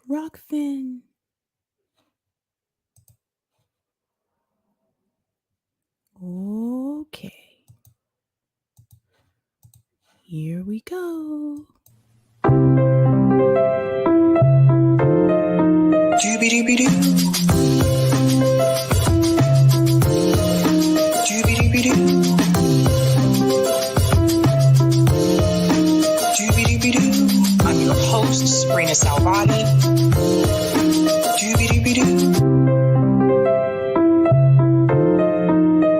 Rockfin. Okay. Here we go. Doobie-doobie-doo. Doobie-doobie-doo. Doobie-doobie-doo. I'm your host, Sabrina Salvati. Doobie-doobie-doo.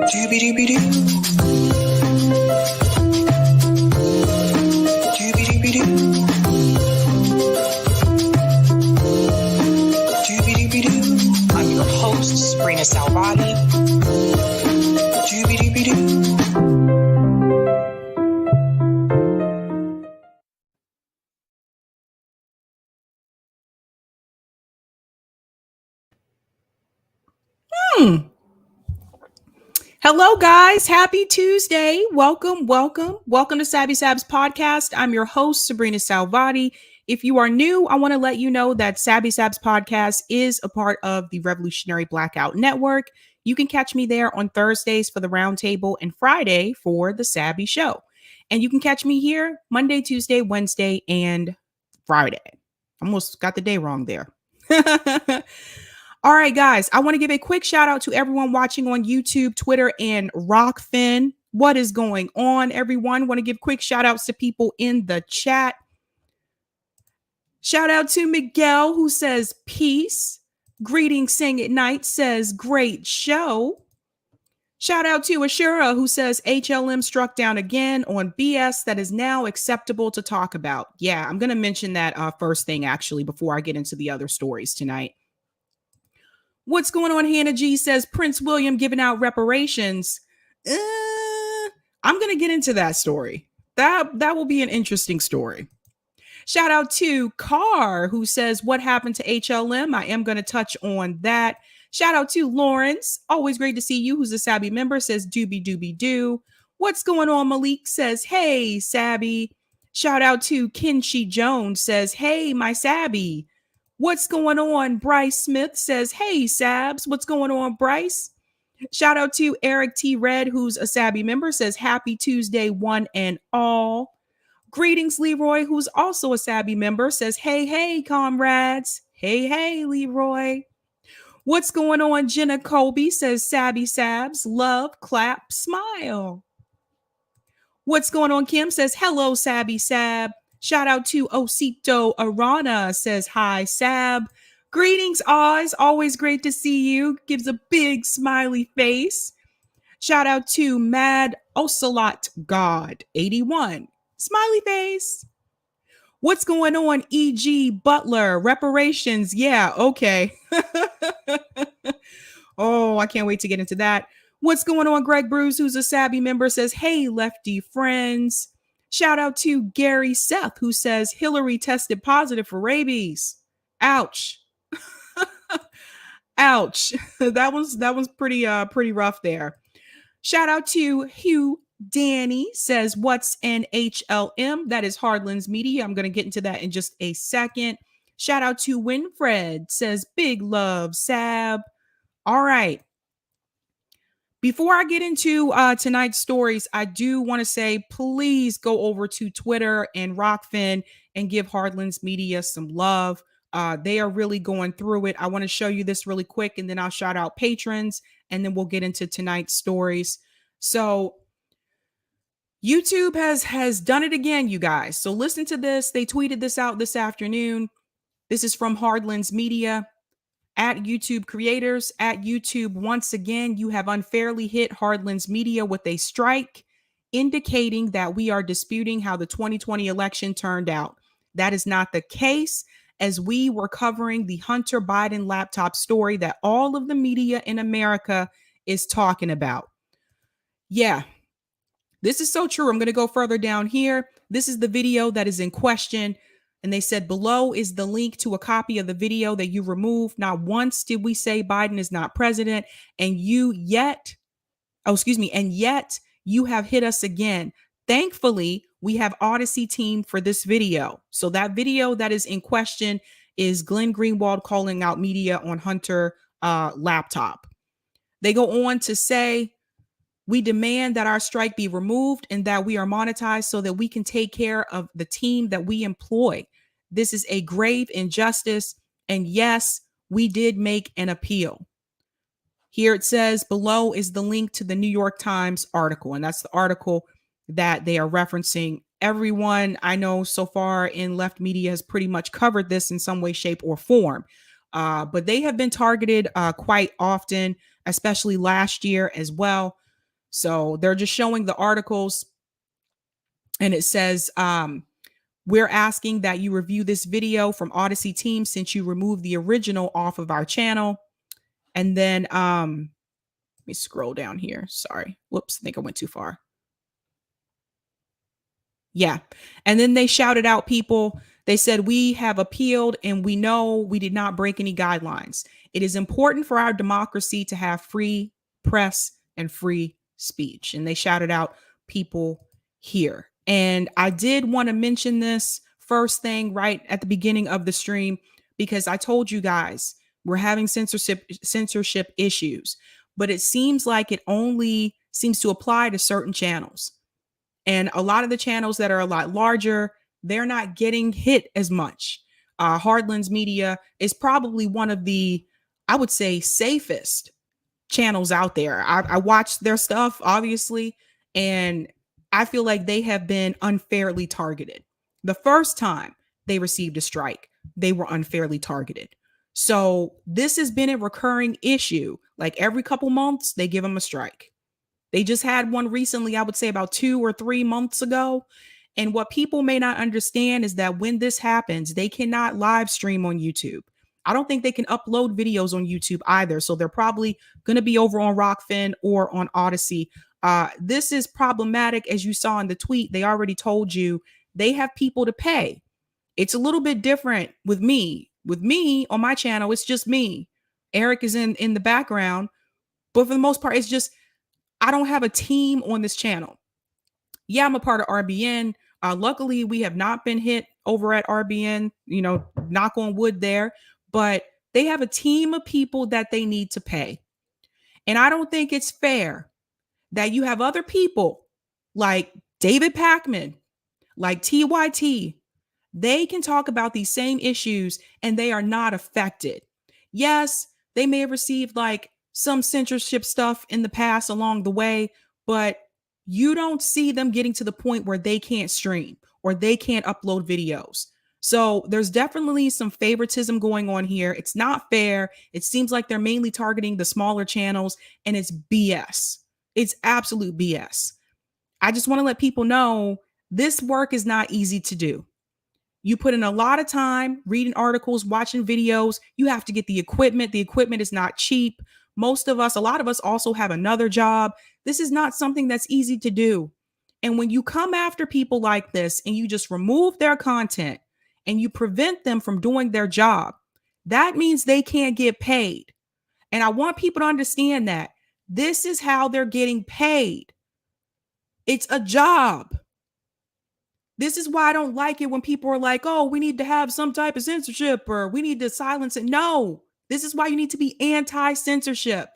Doobie-doobie-doo. Doobie-doobie-doo. I'm your host, Sabrina Salvati. Doobie-doobie-doo. Hello, guys. Happy Tuesday. Welcome to Sabby Sabs podcast. I'm your host, Sabrina Salvati. If you are new, I want to let you know that Sabby Sabs podcast is a part of the Revolutionary Blackout Network. You can catch me there on Thursdays for the Roundtable and Friday for the Sabby Show. And you can catch me here Monday, Tuesday, Wednesday, and Friday. Almost got the day wrong there. All right, guys, I want to give a quick shout out to everyone watching on YouTube, Twitter, and Rockfin. What is going on, everyone? Want to give quick shout outs to people in the chat. Shout out to Miguel, who says peace. Greetings, Sing at Night says great show. Shout out to Ashura, who says HLM struck down again on BS that is now acceptable to talk about. Yeah, I'm going to mention that first thing, actually, before I get into the other stories tonight. What's going on? Hannah G says Prince William giving out reparations. I'm going to get into that story. That will be an interesting story. Shout out to Carr, who says what happened to HLM. I am going to touch on that. Shout out to Lawrence. Always great to see you. Who's a Sabby member, says doobie doobie doo. What's going on? Malik says, hey, Sabby. Shout out to Kinshi Jones, says, hey, my Sabby. What's going on? Bryce Smith says, hey, Sabs. What's going on, Bryce? Shout out to Eric T. Red, who's a Sabby member, says, happy Tuesday, one and all. Greetings, Leroy, who's also a Sabby member, says, hey, hey, comrades. Hey, hey, Leroy. What's going on? Jenna Colby says, Sabby Sabs, love, clap, smile. What's going on? Kim says, hello, Sabby Sab. Shout out to Osito Arana, says, hi, Sab. Greetings, Oz. Always great to see you. Gives a big smiley face. Shout out to Mad Ocelot God 81. Smiley face. What's going on? E.G. Butler, reparations. Yeah, okay. Oh, I can't wait to get into that. What's going on? Greg Bruce, who's a Sabby member, says, hey, lefty friends. Shout out to Gary Seth, who says Hillary tested positive for rabies. Ouch. Ouch. That was pretty rough there. Shout out to Hugh Danny, says what's an HLM? That is Hardlands Media. I'm going to get into that in just a second. Shout out to Winfred, says big love, Sab. All right. Before I get into tonight's stories, I do want to say, please go over to Twitter and Rockfin and give Hardlands Media some love. They are really going through it. I want to show you this really quick, and then I'll shout out patrons, and then we'll get into tonight's stories. So YouTube has done it again, you guys. So listen to this. They tweeted this out this afternoon. This is from Hardlands Media. At YouTube creators, at YouTube, once again, you have unfairly hit Hardlands Media with a strike, indicating that we are disputing how the 2020 election turned out. That is not the case, as we were covering the Hunter Biden laptop story that all of the media in America is talking about. Yeah, this is so true. I'm going to go further down here. This is the video that is in question. And they said below is the link to a copy of the video that you removed. Not once did we say Biden is not president, and yet you have hit us again. Thankfully, we have Odyssey team for this video. So that video that is in question is Glenn Greenwald calling out media on Hunter laptop. They go on to say, we demand that our strike be removed and that we are monetized so that we can take care of the team that we employ. This is a grave injustice. And yes, we did make an appeal. Here it says below is the link to the New York Times article. And that's the article that they are referencing. Everyone I know so far in left media has pretty much covered this in some way, shape, or form. But they have been targeted quite often, especially last year as well. So they're just showing the articles. And it says, we're asking that you review this video from Odyssey team since you removed the original off of our channel. And then let me scroll down here. Sorry. Whoops. I think I went too far. Yeah. And then they shouted out people. They said, we have appealed and we know we did not break any guidelines. It is important for our democracy to have free press and free speech. And they shouted out people here. And I did want to mention this first thing right at the beginning of the stream, because I told you guys we're having censorship issues, but it seems like it only seems to apply to certain channels. And a lot of the channels that are a lot larger, they're not getting hit as much. Hardlands Media is probably one of the, I would say, safest channels out there. I watched their stuff, obviously, and I feel like they have been unfairly targeted. The first time they received a strike, they were unfairly targeted. So this has been a recurring issue. Like every couple months, they give them a strike. They just had one recently, I would say about 2 or 3 months ago. And what people may not understand is that when this happens, they cannot live stream on YouTube. I don't think they can upload videos on YouTube either. So they're probably going to be over on Rockfin or on Odyssey. This is problematic. As you saw in the tweet, they already told you they have people to pay. It's a little bit different with me. With me on my channel, it's just me. Eric is in the background. But for the most part, it's just, I don't have a team on this channel. Yeah, I'm a part of RBN. Luckily, we have not been hit over at RBN, knock on wood there. But they have a team of people that they need to pay. And I don't think it's fair that you have other people like David Pakman, like TYT. They can talk about these same issues and they are not affected. Yes, they may have received like some censorship stuff in the past along the way, but you don't see them getting to the point where they can't stream or they can't upload videos. So there's definitely some favoritism going on here. It's not fair. It seems like they're mainly targeting the smaller channels, and it's BS. It's absolute BS. I just want to let people know this work is not easy to do. You put in a lot of time reading articles, watching videos. You have to get the equipment. The equipment is not cheap. A lot of us also have another job. This is not something that's easy to do. And when you come after people like this and you just remove their content and you prevent them from doing their job, that means they can't get paid. And I want people to understand that this is how they're getting paid. It's a job. This is why I don't like it when people are like, oh, we need to have some type of censorship or we need to silence it. No, this is why you need to be anti-censorship.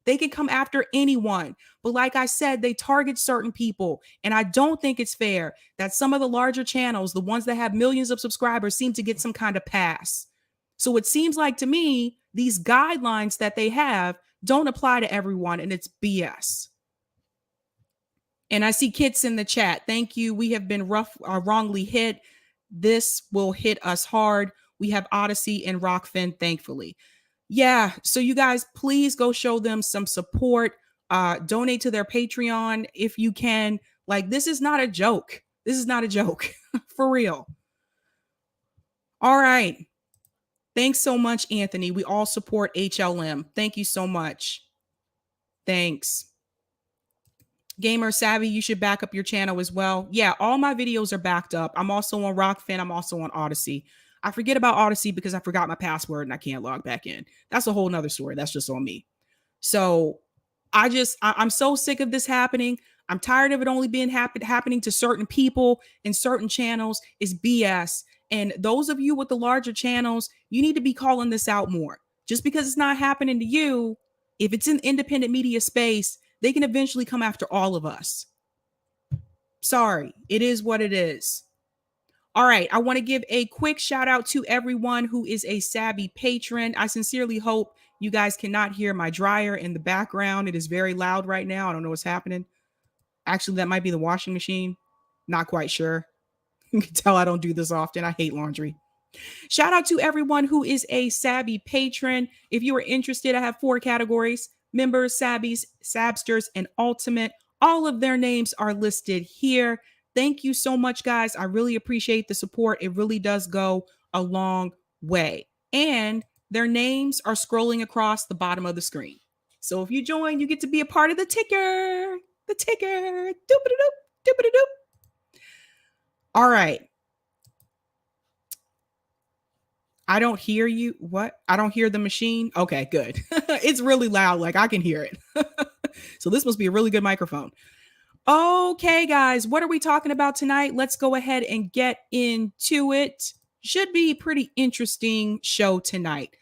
They can come after anyone. But like I said, they target certain people. And I don't think it's fair that some of the larger channels, the ones that have millions of subscribers, seem to get some kind of pass. So it seems like to me, these guidelines that they have don't apply to everyone, and it's BS. And I see Kits in the chat. Thank you. We have been wrongly hit. This will hit us hard. We have Odyssey and Rockfin, thankfully. Yeah. So you guys, please go show them some support. Donate to their Patreon if you can. Like, this is not a joke. This is not a joke. For real. All right. Thanks so much, Anthony. We all support HLM. Thank you so much. Thanks. Gamer Sabby, you should back up your channel as well. Yeah, all my videos are backed up. I'm also on Rockfin. I'm also on Odyssey. I forget about Odyssey because I forgot my password and I can't log back in. That's a whole nother story. That's just on me. So I'm so sick of this happening. I'm tired of it only being happening to certain people and certain channels. It's BS. And those of you with the larger channels, you need to be calling this out more. Just because it's not happening to you, if it's in independent media space, they can eventually come after all of us. Sorry, it is what it is. All right, I want to give a quick shout out to everyone who is a Sabby patron. I sincerely hope you guys cannot hear my dryer in the background. It is very loud right now. I don't know what's happening. Actually, that might be the washing machine. Not quite sure. You can tell I don't do this often. I hate laundry. Shout out to everyone who is a Sabby patron. If you are interested, I have 4 categories: members, Sabbies, Sabsters, and Ultimate. All of their names are listed here. Thank you so much, guys. I really appreciate the support. It really does go a long way. And their names are scrolling across the bottom of the screen. So if you join, you get to be a part of the ticker. The ticker. Doop-a-doop, doop-a-doop. All right. I don't hear you. What? I don't hear the machine. Okay, good. It's really loud. Like I can hear it. So this must be a really good microphone. Okay, guys, what are we talking about tonight? Let's go ahead and get into it. Should be a pretty interesting show tonight.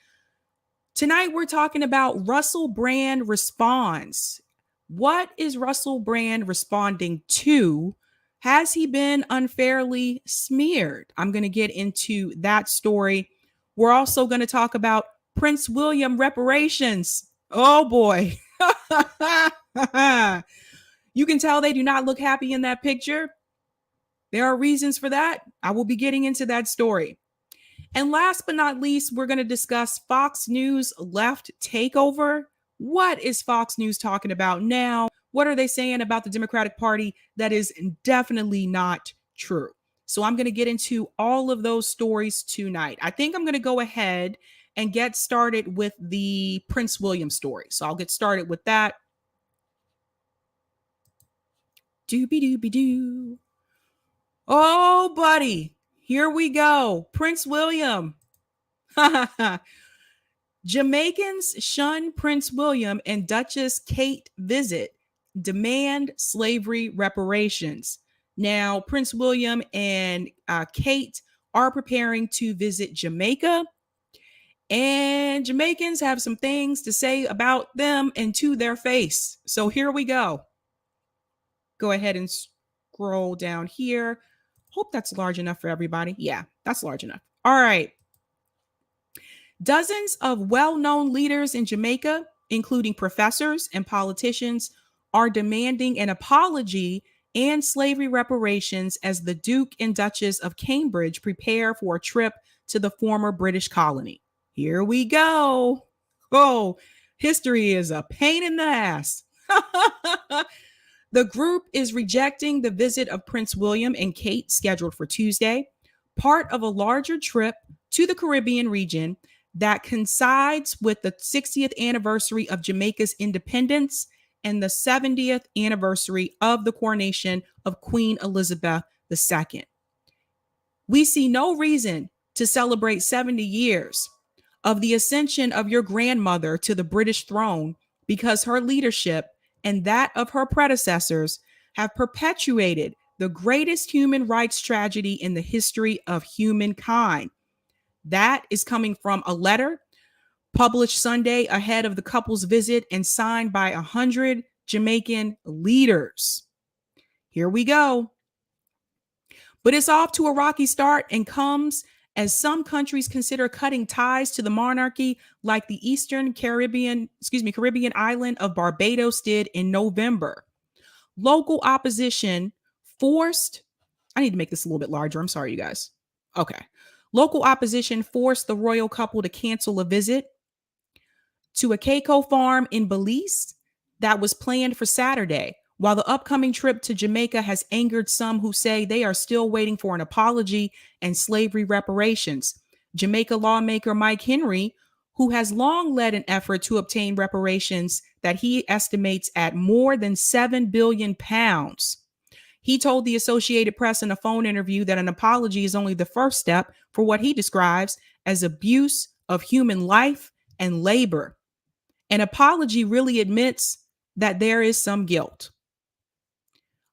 Tonight, we're talking about Russell Brand responds. What is Russell Brand responding to? Has he been unfairly smeared? I'm going to get into that story. We're also going to talk about Prince William reparations. Oh boy. You can tell they do not look happy in that picture. There are reasons for that. I will be getting into that story. And last but not least, we're going to discuss Fox News left takeover. What is Fox News talking about now? What are they saying about the Democratic Party that is definitely not true? So I'm going to get into all of those stories tonight. I think I'm going to go ahead and get started with the Prince William story. So I'll get started with that. Doobie-doobie-doo. Oh, buddy. Here we go. Prince William. Jamaicans shun Prince William and Duchess Kate visit, demand slavery reparations. Now, Prince William and Kate are preparing to visit Jamaica, and Jamaicans have some things to say about them and to their face. So here we go. Go ahead and scroll down here. Hope that's large enough for everybody. Yeah, that's large enough. All right. Dozens of well-known leaders in Jamaica, including professors and politicians, are demanding an apology and slavery reparations as the Duke and Duchess of Cambridge prepare for a trip to the former British colony. Here we go. Oh, history is a pain in the ass. The group is rejecting the visit of Prince William and Kate scheduled for Tuesday, part of a larger trip to the Caribbean region that coincides with the 60th anniversary of Jamaica's independence and the 70th anniversary of the coronation of Queen Elizabeth II. We see no reason to celebrate 70 years of the ascension of your grandmother to the British throne because her leadership and that of her predecessors have perpetuated the greatest human rights tragedy in the history of humankind. That is coming from a letter published Sunday ahead of the couple's visit and signed by 100 Jamaican leaders. Here we go. But it's off to a rocky start and comes as some countries consider cutting ties to the monarchy, like the Caribbean island of Barbados did in November. Local opposition forced, I need to make this a little bit larger. I'm sorry, you guys. Okay. Local opposition forced the royal couple to cancel a visit to a cacao farm in Belize that was planned for Saturday, while the upcoming trip to Jamaica has angered some who say they are still waiting for an apology and slavery reparations. Jamaica lawmaker Mike Henry, who has long led an effort to obtain reparations that he estimates at more than £7 billion. He told the Associated Press in a phone interview that an apology is only the first step for what he describes as abuse of human life and labor. An apology really admits that there is some guilt.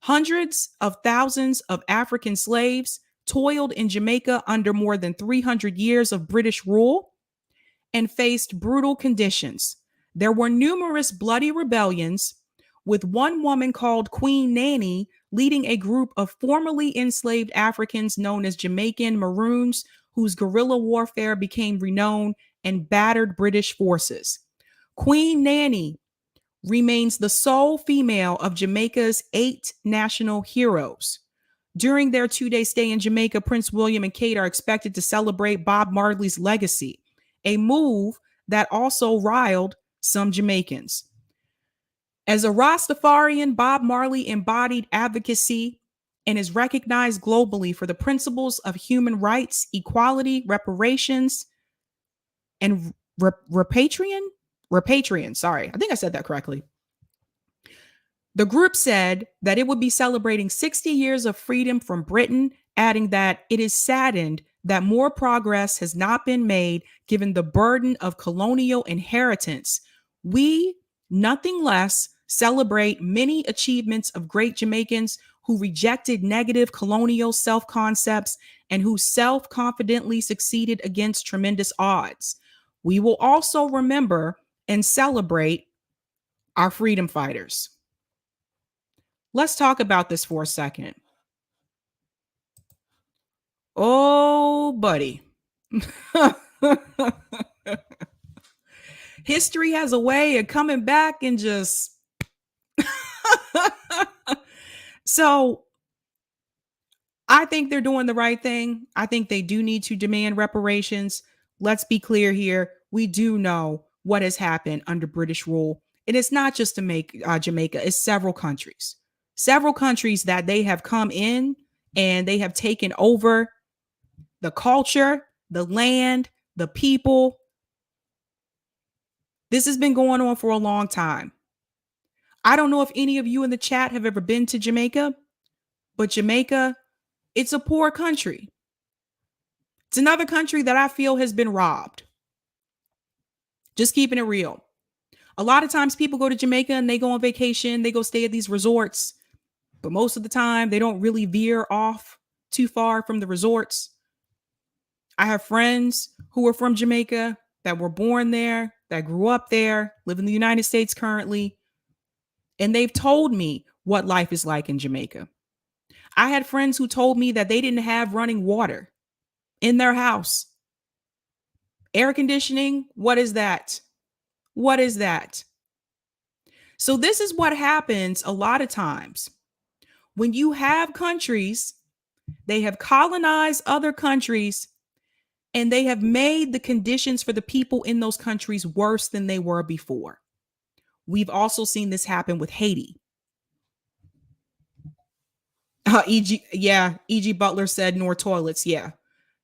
Hundreds of thousands of African slaves toiled in Jamaica under more than 300 years of British rule and faced brutal conditions. There were numerous bloody rebellions, with one woman called Queen Nanny leading a group of formerly enslaved Africans known as Jamaican Maroons, whose guerrilla warfare became renowned and battered British forces. Queen Nanny remains the sole female of Jamaica's 8 national heroes. During their 2-day stay in Jamaica, Prince William and Kate are expected to celebrate Bob Marley's legacy, a move that also riled some Jamaicans. As a Rastafarian, Bob Marley embodied advocacy and is recognized globally for the principles of human rights, equality, reparations, and repatriation. Sorry, I think I said that correctly. The group said that it would be celebrating 60 years of freedom from Britain, adding that it is saddened that more progress has not been made given the burden of colonial inheritance. We, nothing less, celebrate many achievements of great Jamaicans who rejected negative colonial self-concepts and who self-confidently succeeded against tremendous odds. We will also remember and celebrate our freedom fighters. Let's talk about this for a second. Oh, buddy. History has a way of coming back and just... So I think they're doing the right thing. I think they do need to demand reparations. Let's be clear here. We do know what has happened under British rule. And it's not just to make Jamaica, it's several countries that they have come in and they have taken over the culture, the land, the people. This has been going on for a long time. I don't know if any of you in the chat have ever been to Jamaica, but Jamaica, it's a poor country. It's another country that I feel has been robbed. Just keeping it real. A lot of times people go to Jamaica and they go on vacation, they go stay at these resorts, but most of the time they don't really veer off too far from the resorts. I have friends who are from Jamaica that were born there, that grew up there, live in the United States currently, and they've told me what life is like in Jamaica. I had friends who told me that they didn't have running water in their house. Air conditioning, what is that? What is that? So this is what happens a lot of times. When you have countries, they have colonized other countries, and they have made the conditions for the people in those countries worse than they were before. We've also seen this happen with Haiti. E.G. Butler said, nor toilets. Yeah,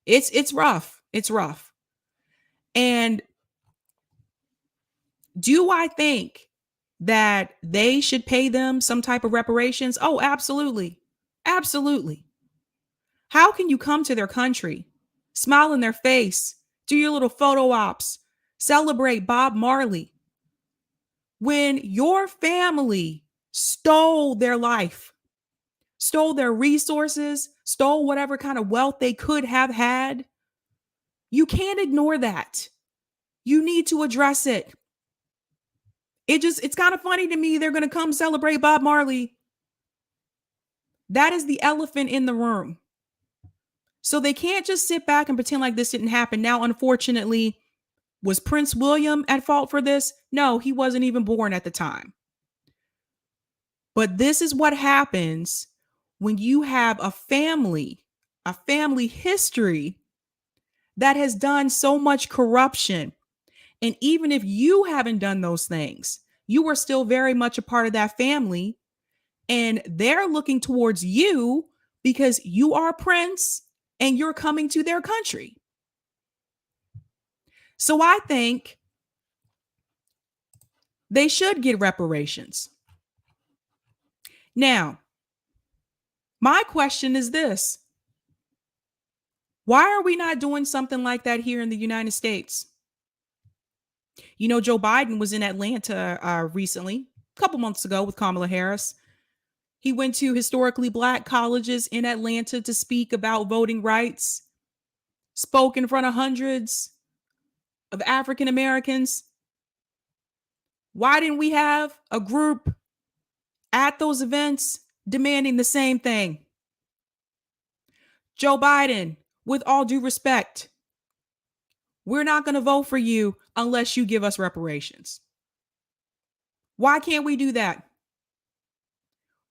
it's rough. It's rough. And do I think that they should pay them some type of reparations? Oh, absolutely. Absolutely. How can you come to their country, smile in their face, do your little photo ops, celebrate Bob Marley, when your family stole their life, stole their resources, stole whatever kind of wealth they could have had? You can't ignore that. You need to address it. It's kind of funny to me. They're going to come celebrate Bob Marley. That is the elephant in the room. So they can't just sit back and pretend like this didn't happen. Now, unfortunately, was Prince William at fault for this? No, he wasn't even born at the time. But this is what happens when you have a family history that has done so much corruption. And even if you haven't done those things, you are still very much a part of that family. And they're looking towards you because you are a prince and you're coming to their country. So I think they should get reparations. Now, my question is this. Why are we not doing something like that here in the United States? You know, Joe Biden was in Atlanta recently, a couple months ago with Kamala Harris. He went to historically Black colleges in Atlanta to speak about voting rights, spoke in front of hundreds of African Americans. Why didn't we have a group at those events demanding the same thing? Joe Biden, with all due respect, we're not going to vote for you unless you give us reparations. Why can't we do that?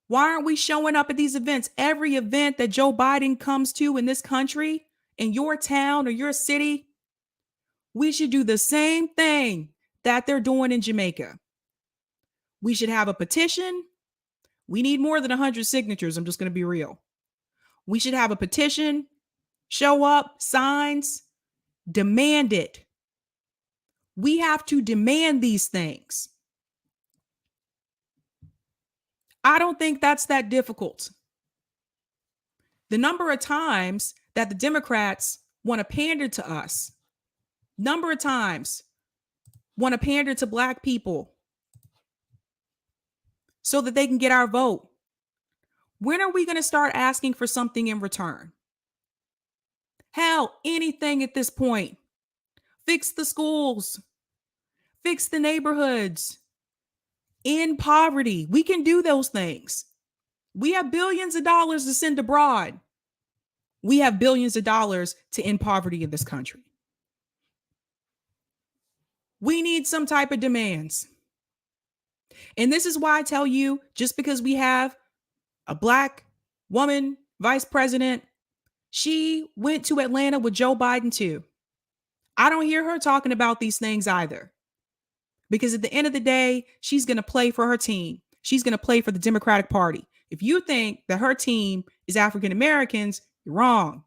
Why aren't we showing up at these events? Every event that Joe Biden comes to in this country, in your town or your city, we should do the same thing that they're doing in Jamaica. We should have a petition. We need more than 100 signatures. I'm just going to be real. We should have a petition, show up, signs, demand it. We have to demand these things. I don't think that's that difficult. The number of times that the Democrats want to pander to us, number of times want to pander to Black people so that they can get our vote. When are we going to start asking for something in return? Hell, anything at this point. Fix the schools, fix the neighborhoods, end poverty. We can do those things. We have billions of dollars to send abroad. We have billions of dollars to end poverty in this country. We need some type of demands. And this is why I tell you, just because we have a Black woman vice president, she went to Atlanta with Joe Biden too. I don't hear her talking about these things either. Because at the end of the day, she's going to play for her team. She's going to play for the Democratic Party. If you think that her team is African Americans, you're wrong.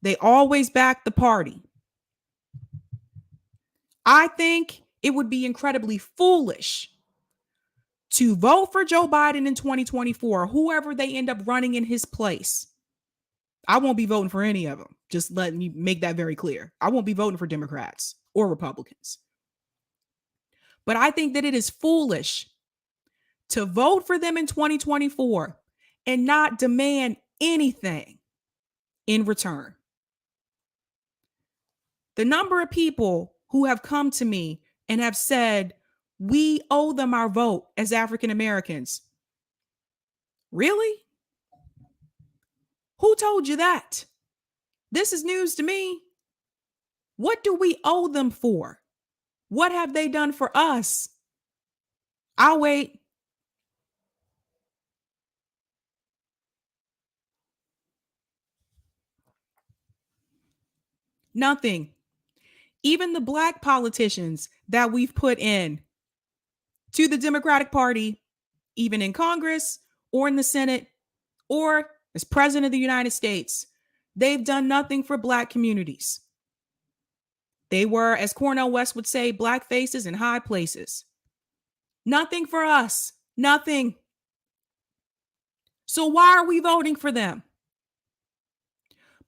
They always back the party. I think it would be incredibly foolish to vote for Joe Biden in 2024, whoever they end up running in his place. I won't be voting for any of them. Just let me make that very clear. I won't be voting for Democrats or Republicans. But I think that it is foolish to vote for them in 2024 and not demand anything in return. The number of people who have come to me and have said, we owe them our vote as African Americans. Really? Who told you that? This is news to me. What do we owe them for? What have they done for us? I'll wait. Nothing. Even the Black politicians that we've put in to the Democratic Party, even in Congress or in the Senate or as President of the United States, they've done nothing for Black communities. They were, as Cornel West would say, Black faces in high places. Nothing for us. Nothing. So why are we voting for them?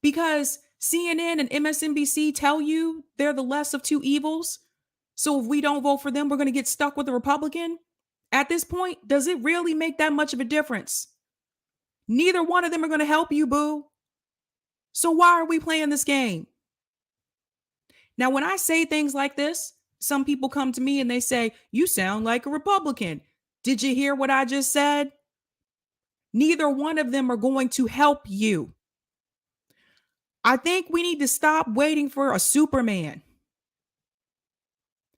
Because CNN and MSNBC tell you they're the less of two evils. So if we don't vote for them, we're going to get stuck with a Republican. At this point, does it really make that much of a difference? Neither one of them are going to help you, boo. So why are we playing this game? Now, when I say things like this, some people come to me and they say, you sound like a Republican. Did you hear what I just said? Neither one of them are going to help you. I think we need to stop waiting for a Superman.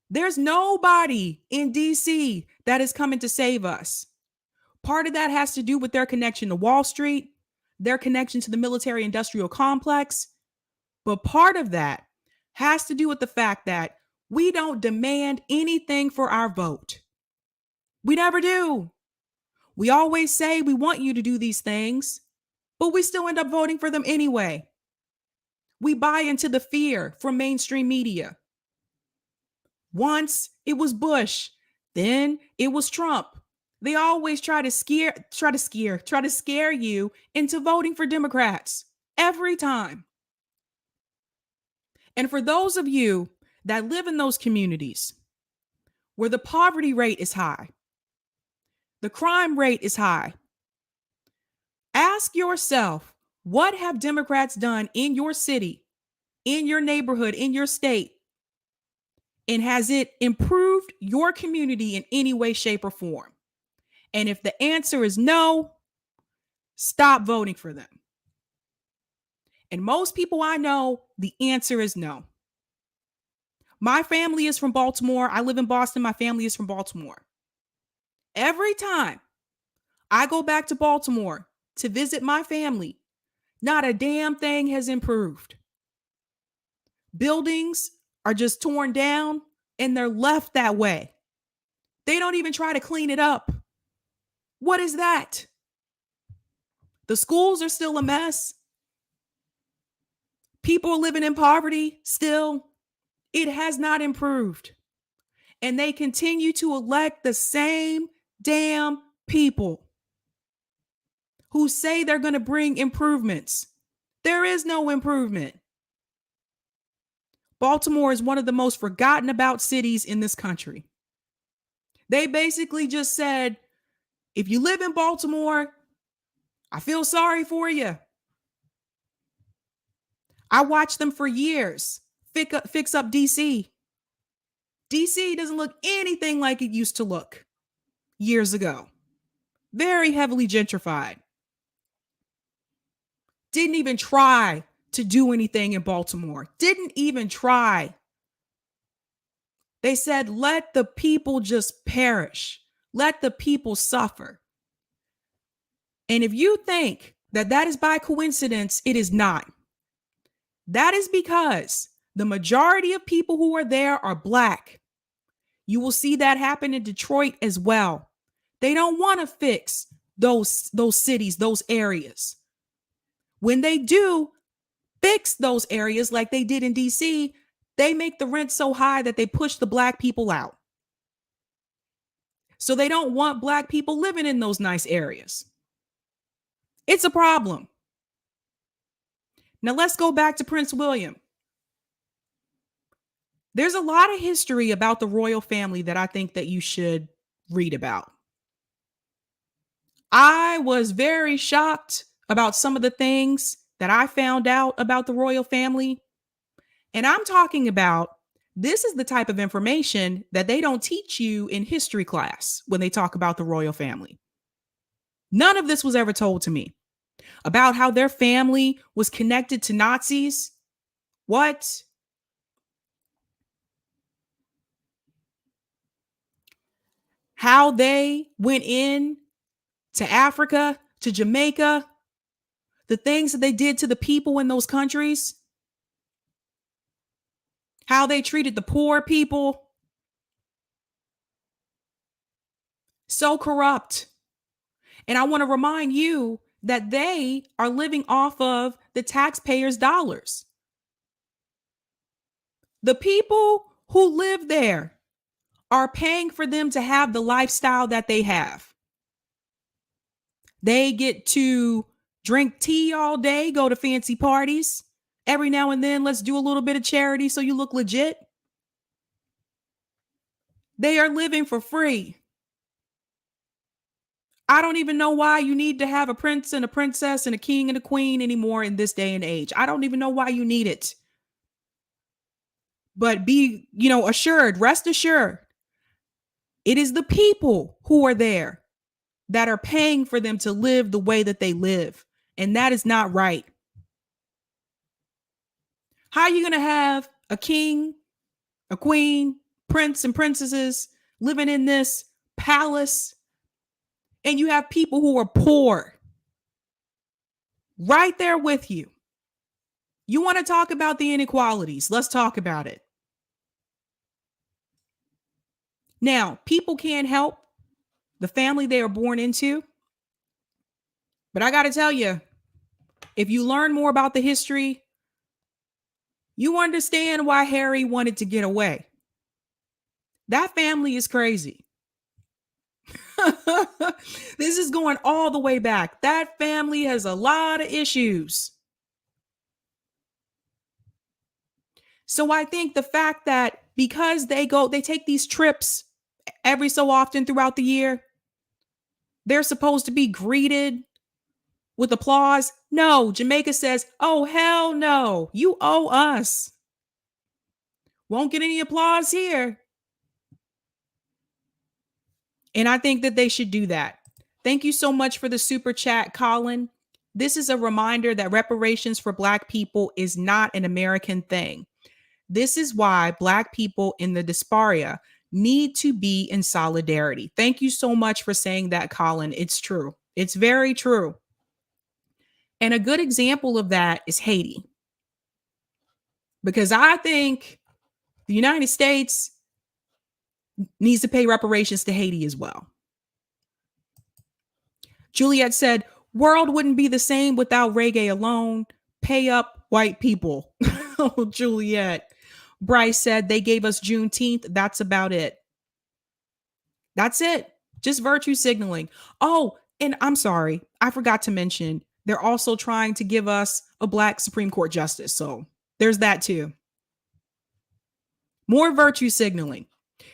There's nobody in DC that is coming to save us. Part of that has to do with their connection to Wall Street, their connection to the military industrial complex. But part of that has to do with the fact that we don't demand anything for our vote. We never do. We always say we want you to do these things, but we still end up voting for them anyway. We buy into the fear from mainstream media. Once it was Bush, then it was Trump. They always try to scare you into voting for Democrats every time. And for those of you that live in those communities where the poverty rate is high, The crime rate is high. Ask yourself, what have Democrats done in your city, in your neighborhood, in your state? And has it improved your community in any way, shape, or form? And if the answer is no, stop voting for them. And most people I know, the answer is no. My family is from Baltimore. I live in Boston. My family is from Baltimore. Every time I go back to Baltimore to visit my family, not a damn thing has improved. Buildings are just torn down and they're left that way. They don't even try to clean it up. What is that? The schools are still a mess. People are living in poverty still. It has not improved. And they continue to elect the same damn people who say they're going to bring improvements. There is no improvement. Baltimore is one of the most forgotten about cities in this country. They basically just said, if you live in Baltimore, I feel sorry for you. I watched them for years fix up DC. DC doesn't look anything like it used to look years ago. Very heavily gentrified. Didn't even try to do anything in Baltimore. Didn't even try. They said, let the people just perish. Let the people suffer. And if you think that that is by coincidence, it is not. That is because the majority of people who are there are Black. You will see that happen in Detroit as well. They don't want to fix those cities, those areas. When they do fix those areas like they did in DC, they make the rent so high that they push the Black people out. So they don't want Black people living in those nice areas. It's a problem. Now let's go back to Prince William. There's a lot of history about the royal family that I think that you should read about. I was very shocked about some of the things that I found out about the royal family. And I'm talking about, this is the type of information that they don't teach you in history class when they talk about the royal family. None of this was ever told to me about how their family was connected to Nazis. What? How they went in to Africa, to Jamaica, the things that they did to the people in those countries, how they treated the poor people. So corrupt. And I want to remind you that they are living off of the taxpayers' dollars. The people who live there are paying for them to have the lifestyle that they have. They get to drink tea all day, go to fancy parties. Every now and then, let's do a little bit of charity so you look legit. They are living for free. I don't even know why you need to have a prince and a princess and a king and a queen anymore in this day and age. I don't even know why you need it. But be, assured, rest assured, it is the people who are there that are paying for them to live the way that they live. And that is not right. How are you going to have a king, a queen, prince and princesses living in this palace, and you have people who are poor right there with you? You want to talk about the inequalities? Let's talk about it. Now, people can't help the family they are born into. But I got to tell you, if you learn more about the history, you understand why Harry wanted to get away. That family is crazy. This is going all the way back. That family has a lot of issues. So I think the fact that because they take these trips every so often throughout the year, they're supposed to be greeted with applause. No, Jamaica says, oh, hell no. You owe us. Won't get any applause here. And I think that they should do that. Thank you so much for the super chat, Colin. This is a reminder that reparations for Black people is not an American thing. This is why Black people in the diaspora need to be in solidarity. Thank you so much for saying that, Colin. It's true. It's very true. And a good example of that is Haiti. Because I think the United States needs to pay reparations to Haiti as well. Juliet said, world wouldn't be the same without reggae alone. Pay up, white people. Oh, Juliet. Bryce said they gave us Juneteenth. That's about it. That's it. Just virtue signaling. Oh, and I'm sorry. I forgot to mention, they're also trying to give us a Black Supreme Court justice. So there's that too. More virtue signaling.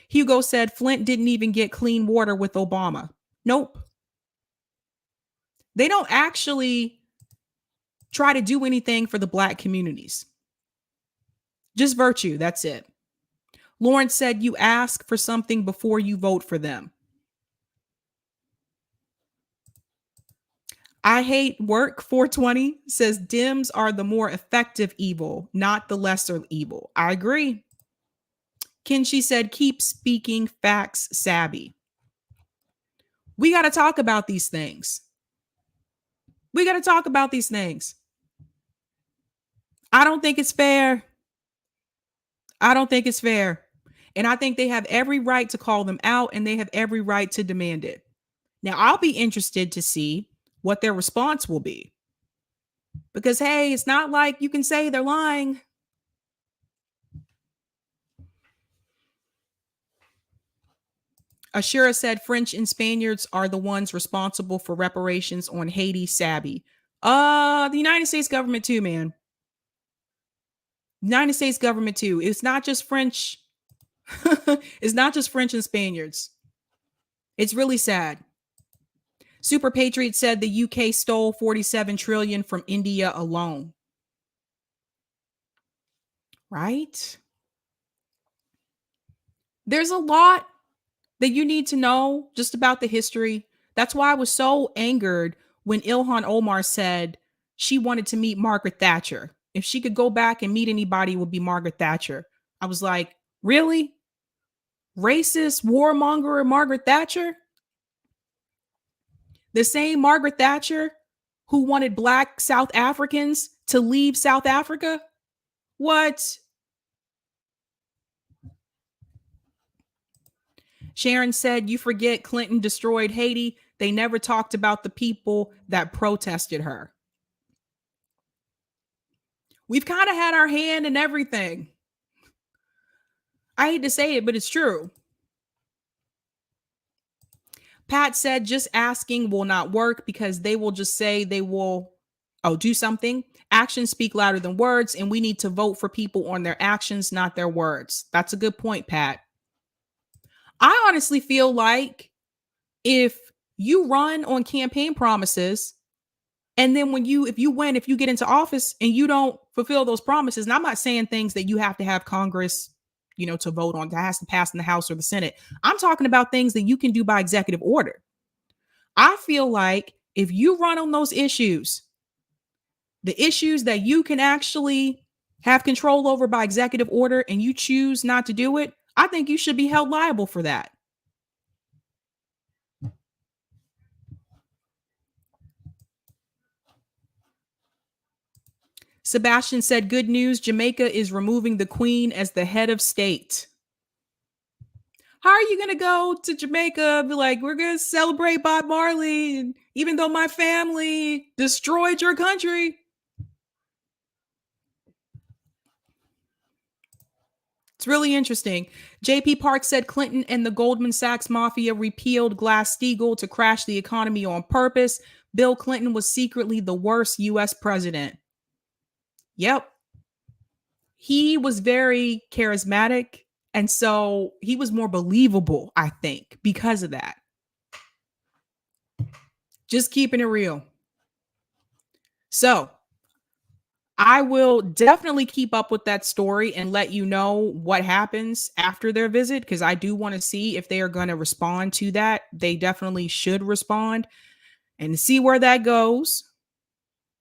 Hugo said Flint didn't even get clean water with Obama. Nope. They don't actually try to do anything for the Black communities. Just virtue. That's it. Lawrence said you ask for something before you vote for them. I hate work 420 says Dems are the more effective evil, not the lesser evil. I agree. Kenshi said keep speaking facts, Sabby. We got to talk about these things. We got to talk about these things. I don't think it's fair. I don't think it's fair. And I think they have every right to call them out and they have every right to demand it. Now, I'll be interested to see what their response will be. Because, hey, it's not like you can say they're lying. Ashura said French and Spaniards are the ones responsible for reparations on Haiti, Sabby. The United States government too, man. United States government too. It's not just French. It's not just French and Spaniards. It's really sad. Super Patriot said the UK stole 47 trillion from India alone. Right? There's a lot that you need to know just about the history. That's why I was so angered when Ilhan Omar said she wanted to meet Margaret Thatcher. If she could go back and meet anybody, it would be Margaret Thatcher. I was like, really? Racist warmonger Margaret Thatcher? The same Margaret Thatcher who wanted Black South Africans to leave South Africa? What? Sharon said, you forget Clinton destroyed Haiti. They never talked about the people that protested her. We've kind of had our hand in everything. I hate to say it, but it's true. Pat said, just asking will not work because they will just say they will do something. Actions speak louder than words, and we need to vote for people on their actions, not their words. That's a good point, Pat. I honestly feel like if you run on campaign promises and then if you get into office and you don't fulfill those promises, and I'm not saying things that you have to have Congress, to vote on, that has to pass in the House or the Senate. I'm talking about things that you can do by executive order. I feel like if you run on those issues, the issues that you can actually have control over by executive order, and you choose not to do it, I think you should be held liable for that. Sebastian said, good news, Jamaica is removing the Queen as the head of state. How are you going to go to Jamaica and be like, we're going to celebrate Bob Marley, and even though my family destroyed your country? It's really interesting. JP Park said Clinton and the Goldman Sachs mafia repealed Glass-Steagall to crash the economy on purpose. Bill Clinton was secretly the worst U.S. president. Yep. He was very charismatic. And so he was more believable, I think, because of that. Just keeping it real. So I will definitely keep up with that story and let you know what happens after their visit, because I do want to see if they are going to respond to that. They definitely should respond and see where that goes.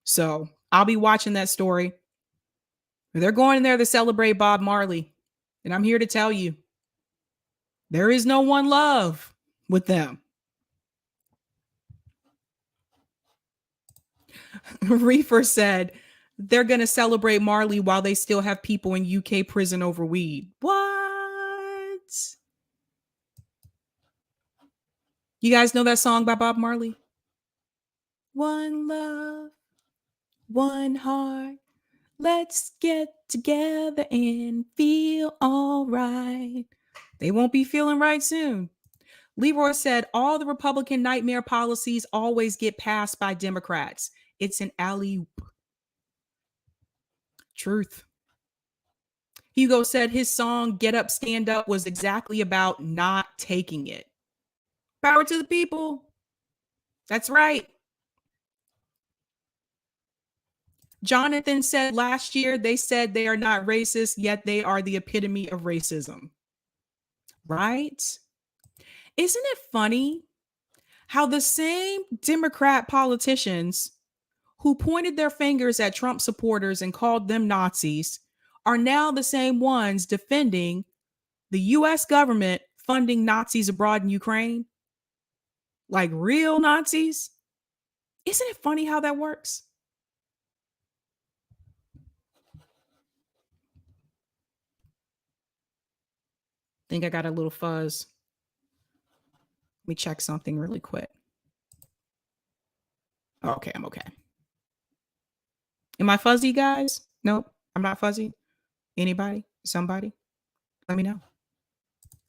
So I'll be watching that story. They're going in there to celebrate Bob Marley. And I'm here to tell you, there is no one love with them. Reefer said they're going to celebrate Marley while they still have people in UK prison over weed. What? You guys know that song by Bob Marley? One love, one heart. Let's get together and feel all right. They won't be feeling right soon. Leroy said all the Republican nightmare policies always get passed by Democrats. It's an alley-oop. Truth. Hugo said his song Get Up, Stand Up was exactly about not taking it. Power to the people. That's right. Jonathan said last year they said they are not racist, yet they are the epitome of racism. Right? Isn't it funny how the same Democrat politicians who pointed their fingers at Trump supporters and called them Nazis are now the same ones defending the US government funding Nazis abroad in Ukraine? Like real Nazis? Isn't it funny how that works? Think I got a little fuzz. Let me check something really quick. Okay, I'm okay. Am I fuzzy, guys? Nope, I'm not fuzzy. Anybody? Somebody? Let me know.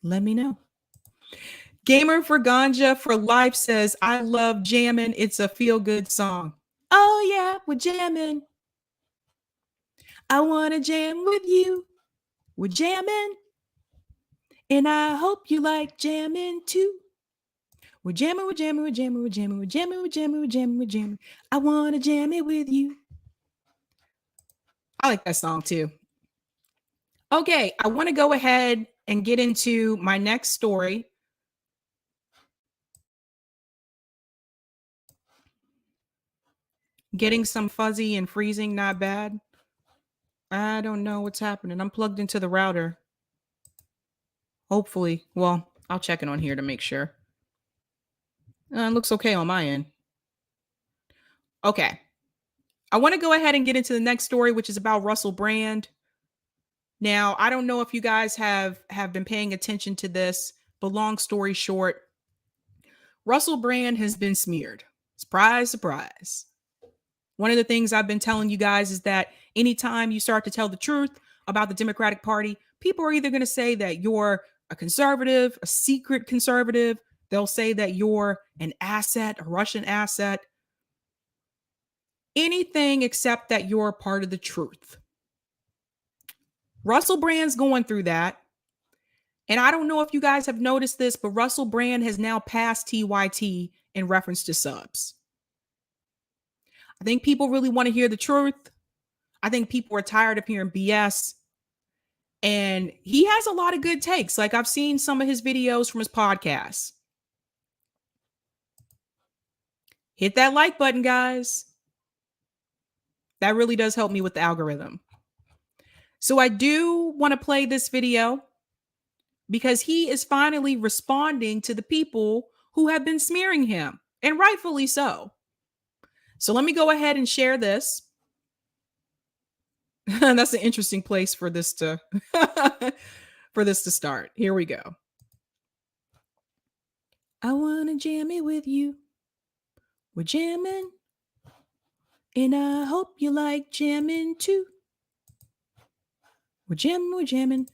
Let me know. Gamer for Ganja for Life says, I love jamming. It's a feel-good song. Oh, yeah, we're jamming. I want to jam with you. We're jamming. And I hope you like jamming too. We're jamming, we're jamming, we're jamming, we're jamming, we're jamming, we're jamming, we're jamming, we're jamming. I want to jam it with you. I like that song too. Okay, I want to go ahead and get into my next story. Getting some fuzzy and freezing, not bad. I don't know what's happening. I'm plugged into the router. Hopefully. Well, I'll check it on here to make sure. It looks okay on my end. Okay. I want to go ahead and get into the next story, which is about Russell Brand. Now, I don't know if you guys have been paying attention to this, but long story short, Russell Brand has been smeared. Surprise, surprise. One of the things I've been telling you guys is that anytime you start to tell the truth about the Democratic Party, people are either going to say that you're a conservative, a secret conservative. They'll say that you're an asset, a Russian asset. Anything except that you're a part of the truth. Russell Brand's going through that. And I don't know if you guys have noticed this, but Russell Brand has now passed TYT in reference to subs. I think people really want to hear the truth. I think people are tired of hearing BS. And he has a lot of good takes. Like I've seen some of his videos from his podcast. Hit that like button, guys. That really does help me with the algorithm. So I do want to play this video because he is finally responding to the people who have been smearing him, and rightfully so. So let me go ahead and share this. That's an interesting place for this to for this to start. Here we go. I want to jam it with you. We're jamming. And I hope you like jamming too. We're jamming, we're jamming.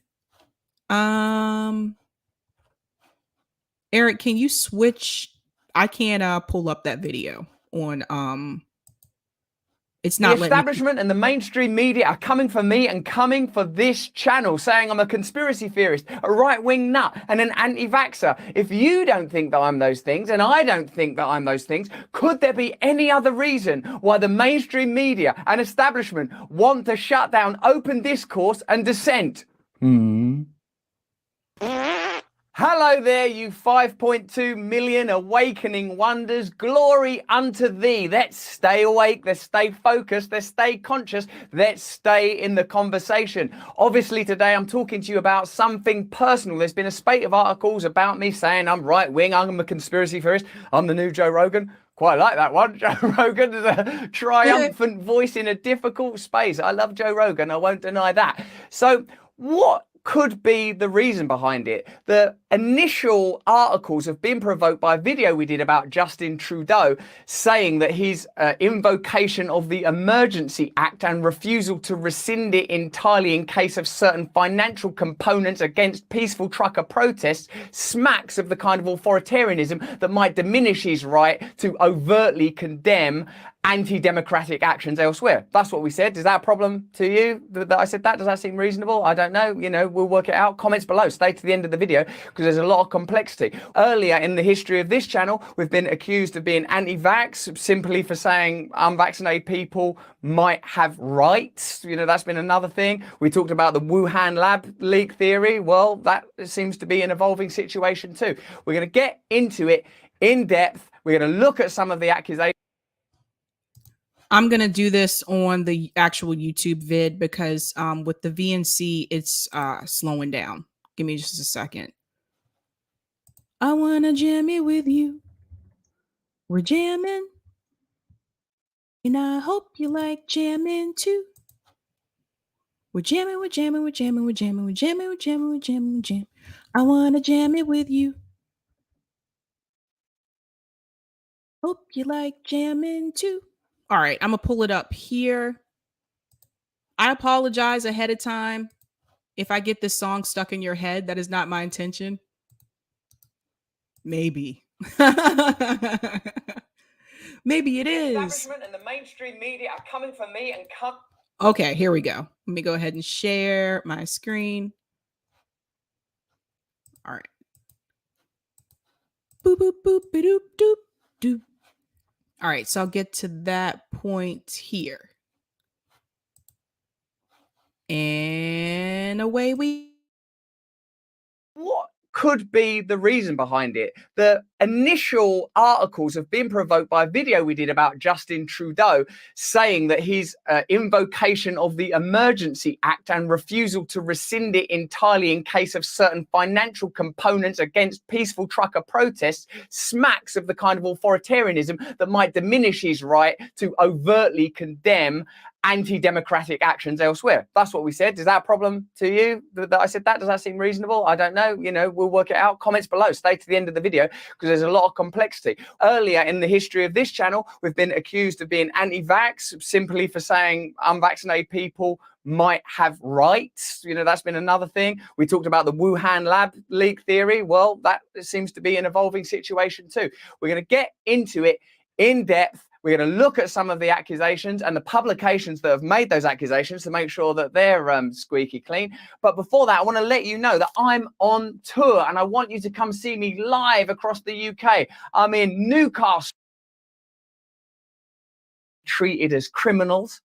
Eric, can you switch? I can't pull up that video on It's not the letting me. establishment and the mainstream media are coming for me and coming for this channel, saying I'm a conspiracy theorist, a right-wing nut, and an anti-vaxxer. If you don't think that I'm those things, and I don't think that I'm those things, could there be any other reason why the mainstream media and establishment want to shut down open discourse and dissent? Hello there, you 5.2 million awakening wonders. Glory unto thee. Let's stay awake, let's stay focused, let's stay conscious, let's stay in the conversation. Obviously, today I'm talking to you about something personal. There's been a spate of articles about me saying I'm right wing, I'm a conspiracy theorist, I'm the new Joe Rogan. Quite like that one. Joe Rogan is a triumphant voice in a difficult space. I love Joe Rogan, I won't deny that. So, what could be the reason behind it? The initial articles have been provoked by a video we did about Justin Trudeau saying that his invocation of the Emergency Act and refusal to rescind it entirely in case of certain financial components against peaceful trucker protests smacks of the kind of authoritarianism that might diminish his right to overtly condemn anti-democratic actions elsewhere. That's what we said. Is that a problem to you that I said that? Does that seem reasonable? I don't know. You know, we'll work it out. Comments below. Stay to the end of the video because there's a lot of complexity. Earlier in the history of this channel, we've been accused of being anti-vax simply for saying unvaccinated people might have rights. You know, that's been another thing. We talked about the Wuhan lab leak theory. Well, that seems to be an evolving situation too. We're going to get into it in depth. We're going to look at some of the accusations. I'm going to do this on the actual YouTube vid because with the VNC, it's slowing down. Give me just a second. I want to jam it with you. We're jamming. And I hope you like jamming too. We're jamming, we're jamming, we're jamming, we're jamming, we're jamming, we're jamming, we're jamming, we're jamming. I want to jam it with you. Hope you like jamming too. All right, I'm going to pull it up here. I apologize ahead of time if I get this song stuck in your head. That is not my intention. Maybe. Maybe it is. The establishment and the mainstream media are coming for me and come. Okay, here we go. Let me go ahead and share my screen. All right. Boop, boop, boop, doop, doop, doop. All right, so I'll get to that point here. And away we. What could be the reason behind it? The initial articles have been provoked by a video we did about Justin Trudeau saying that his invocation of the Emergency Act and refusal to rescind it entirely in case of certain financial components against peaceful trucker protests smacks of the kind of authoritarianism that might diminish his right to overtly condemn anti-democratic actions elsewhere. That's what we said. Is that a problem to you that I said that? Does that seem reasonable? I don't know. You know, we'll work it out. Comments below. Stay to the end of the video because there's a lot of complexity. Earlier in the history of this channel, we've been accused of being anti-vax simply for saying unvaccinated people might have rights. You know, that's been another thing. We talked about the Wuhan lab leak theory. Well, that seems to be an evolving situation too. We're going to get into it in depth. We're going to look at some of the accusations and the publications that have made those accusations to make sure that they're squeaky clean. But before that, I want to let you know that I'm on tour and I want you to come see me live across the UK. I'm in Newcastle, treated as criminals.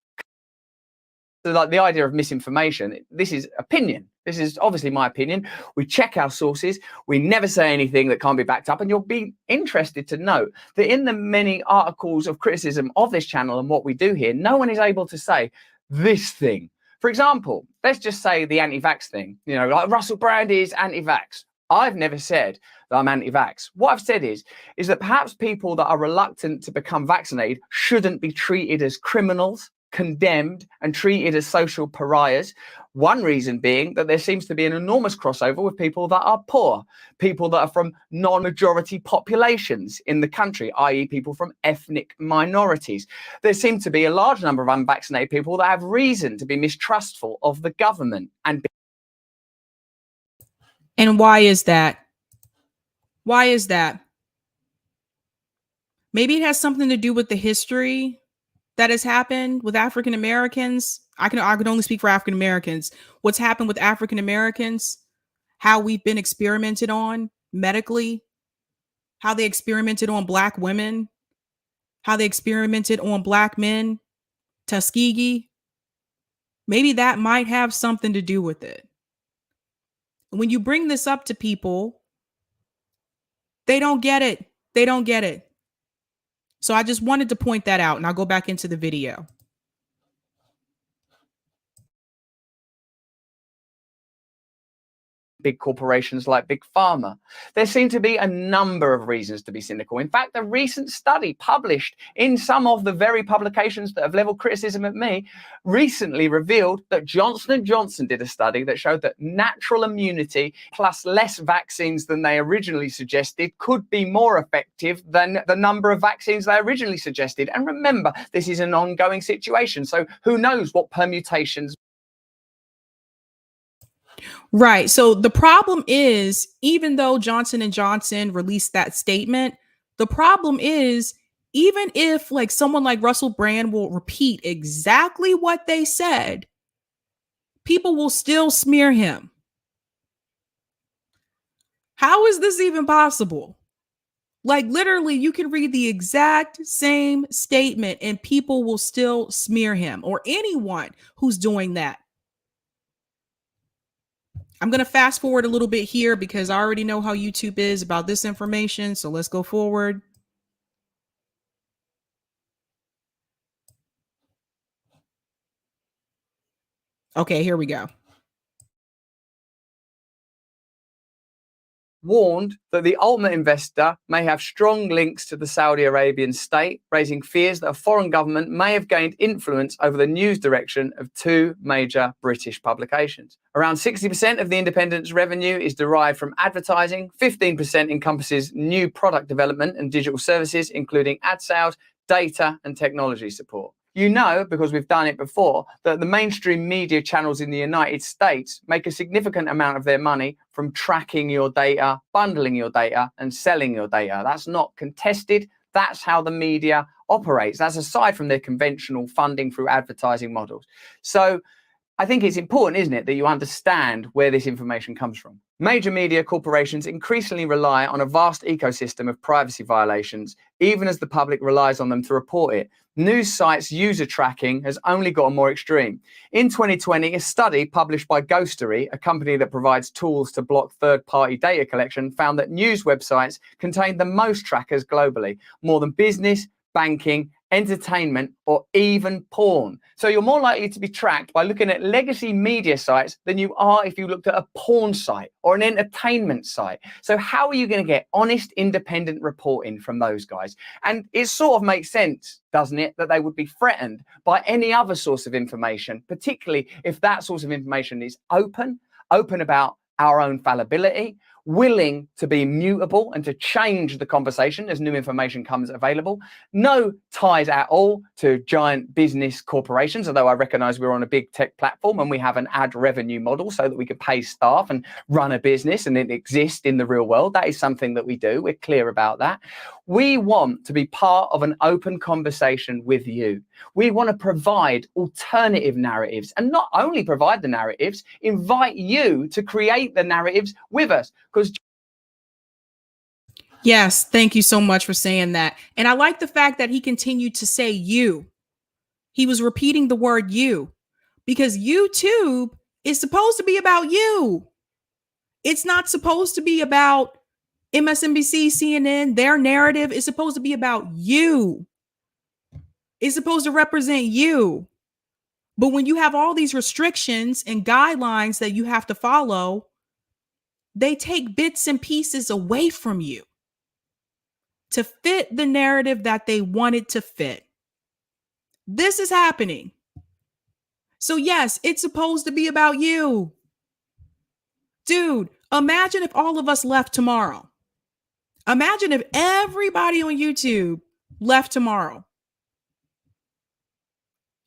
So like the idea of misinformation, this is opinion. This is obviously my opinion. We check our sources. We never say anything that can't be backed up. And you'll be interested to note that in the many articles of criticism of this channel and what we do here, no one is able to say this thing. For example, let's just say the anti-vax thing. You know, like Russell Brand is anti-vax. I've never said that I'm anti-vax. What I've said is that perhaps people that are reluctant to become vaccinated shouldn't be treated as criminals, condemned and treated as social pariahs. One reason being that there seems to be an enormous crossover with people that are poor, people that are from non-majority populations in the country, i.e. people from ethnic minorities. There seems to be a large number of unvaccinated people that have reason to be mistrustful of the government. And why is that? Why is that? Maybe it has something to do with the history that has happened with African Americans. I can only speak for African Americans. What's happened with African Americans, how we've been experimented on medically, how they experimented on Black women, how they experimented on Black men, Tuskegee. Maybe that might have something to do with it. When you bring this up to people, they don't get it. They don't get it. So I just wanted to point that out, and I'll go back into the video. Big corporations like Big Pharma. There seem to be a number of reasons to be cynical. In fact, a recent study published in some of the very publications that have leveled criticism at me recently revealed that Johnson & Johnson did a study that showed that natural immunity plus less vaccines than they originally suggested could be more effective than the number of vaccines they originally suggested. And remember, this is an ongoing situation, so who knows what permutations. Right. So the problem is, even though Johnson & Johnson released that statement, the problem is, even if like someone like Russell Brand will repeat exactly what they said, people will still smear him. How is this even possible? Like literally, you can read the exact same statement and people will still smear him or anyone who's doing that. I'm going to fast forward a little bit here because I already know how YouTube is about this information. So let's go forward. Okay, here we go. Warned that the ultimate investor may have strong links to the Saudi Arabian state, raising fears that a foreign government may have gained influence over the news direction of two major British publications. Around 60% of the Independent's revenue is derived from advertising, 15% encompasses new product development and digital services, including ad sales, data and technology support. You know, because we've done it before, that the mainstream media channels in the United States make a significant amount of their money from tracking your data, bundling your data, and selling your data. That's not contested. That's how the media operates. That's aside from their conventional funding through advertising models. So I think it's important, isn't it, that you understand where this information comes from. Major media corporations increasingly rely on a vast ecosystem of privacy violations, even as the public relies on them to report it. News sites' user tracking has only gotten more extreme. In 2020, a study published by Ghostery, a company that provides tools to block third-party data collection, found that news websites contain the most trackers globally, more than business, banking, entertainment, or even porn. So you're more likely to be tracked by looking at legacy media sites than you are if you looked at a porn site or an entertainment site. So how are you going to get honest, independent reporting from those guys? And it sort of makes sense, doesn't it, that they would be threatened by any other source of information, particularly if that source of information is open about our own fallibility, willing to be mutable and to change the conversation as new information comes available. No ties at all to giant business corporations, although I recognize we're on a big tech platform and we have an ad revenue model so that we can pay staff and run a business and it exists in the real world. That is something that we do. We're clear about that. We want to be part of an open conversation with you. We want to provide alternative narratives, and not only provide the narratives, invite you to create the narratives with us. Because yes, thank you so much for saying that. And I like the fact that he continued to say you. He was repeating the word you because YouTube is supposed to be about you. It's not supposed to be about MSNBC, CNN. Their narrative is supposed to be about you. It's supposed to represent you. But when you have all these restrictions and guidelines that you have to follow, they take bits and pieces away from you to fit the narrative that they wanted to fit. This is happening. So yes, it's supposed to be about you. Dude, imagine if all of us left tomorrow. Imagine if everybody on YouTube left tomorrow.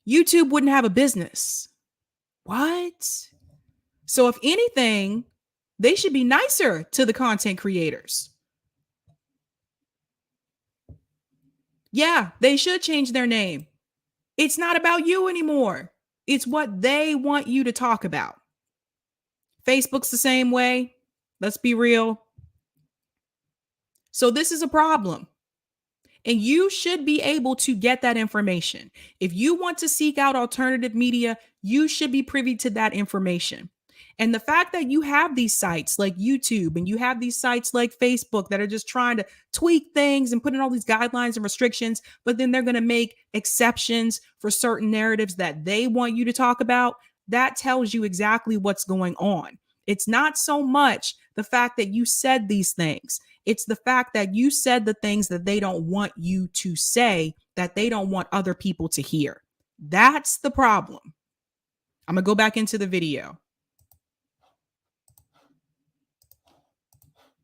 YouTube wouldn't have a business. What? So if anything, they should be nicer to the content creators. Yeah, they should change their name. It's not about you anymore. It's what they want you to talk about. Facebook's the same way. Let's be real. So this is a problem. And you should be able to get that information. If you want to seek out alternative media, you should be privy to that information. And the fact that you have these sites like YouTube and you have these sites like Facebook that are just trying to tweak things and put in all these guidelines and restrictions, but then they're going to make exceptions for certain narratives that they want you to talk about, that tells you exactly what's going on. It's not so much the fact that you said these things. It's the fact that you said the things that they don't want you to say, that they don't want other people to hear. That's the problem. I'm going to go back into the video.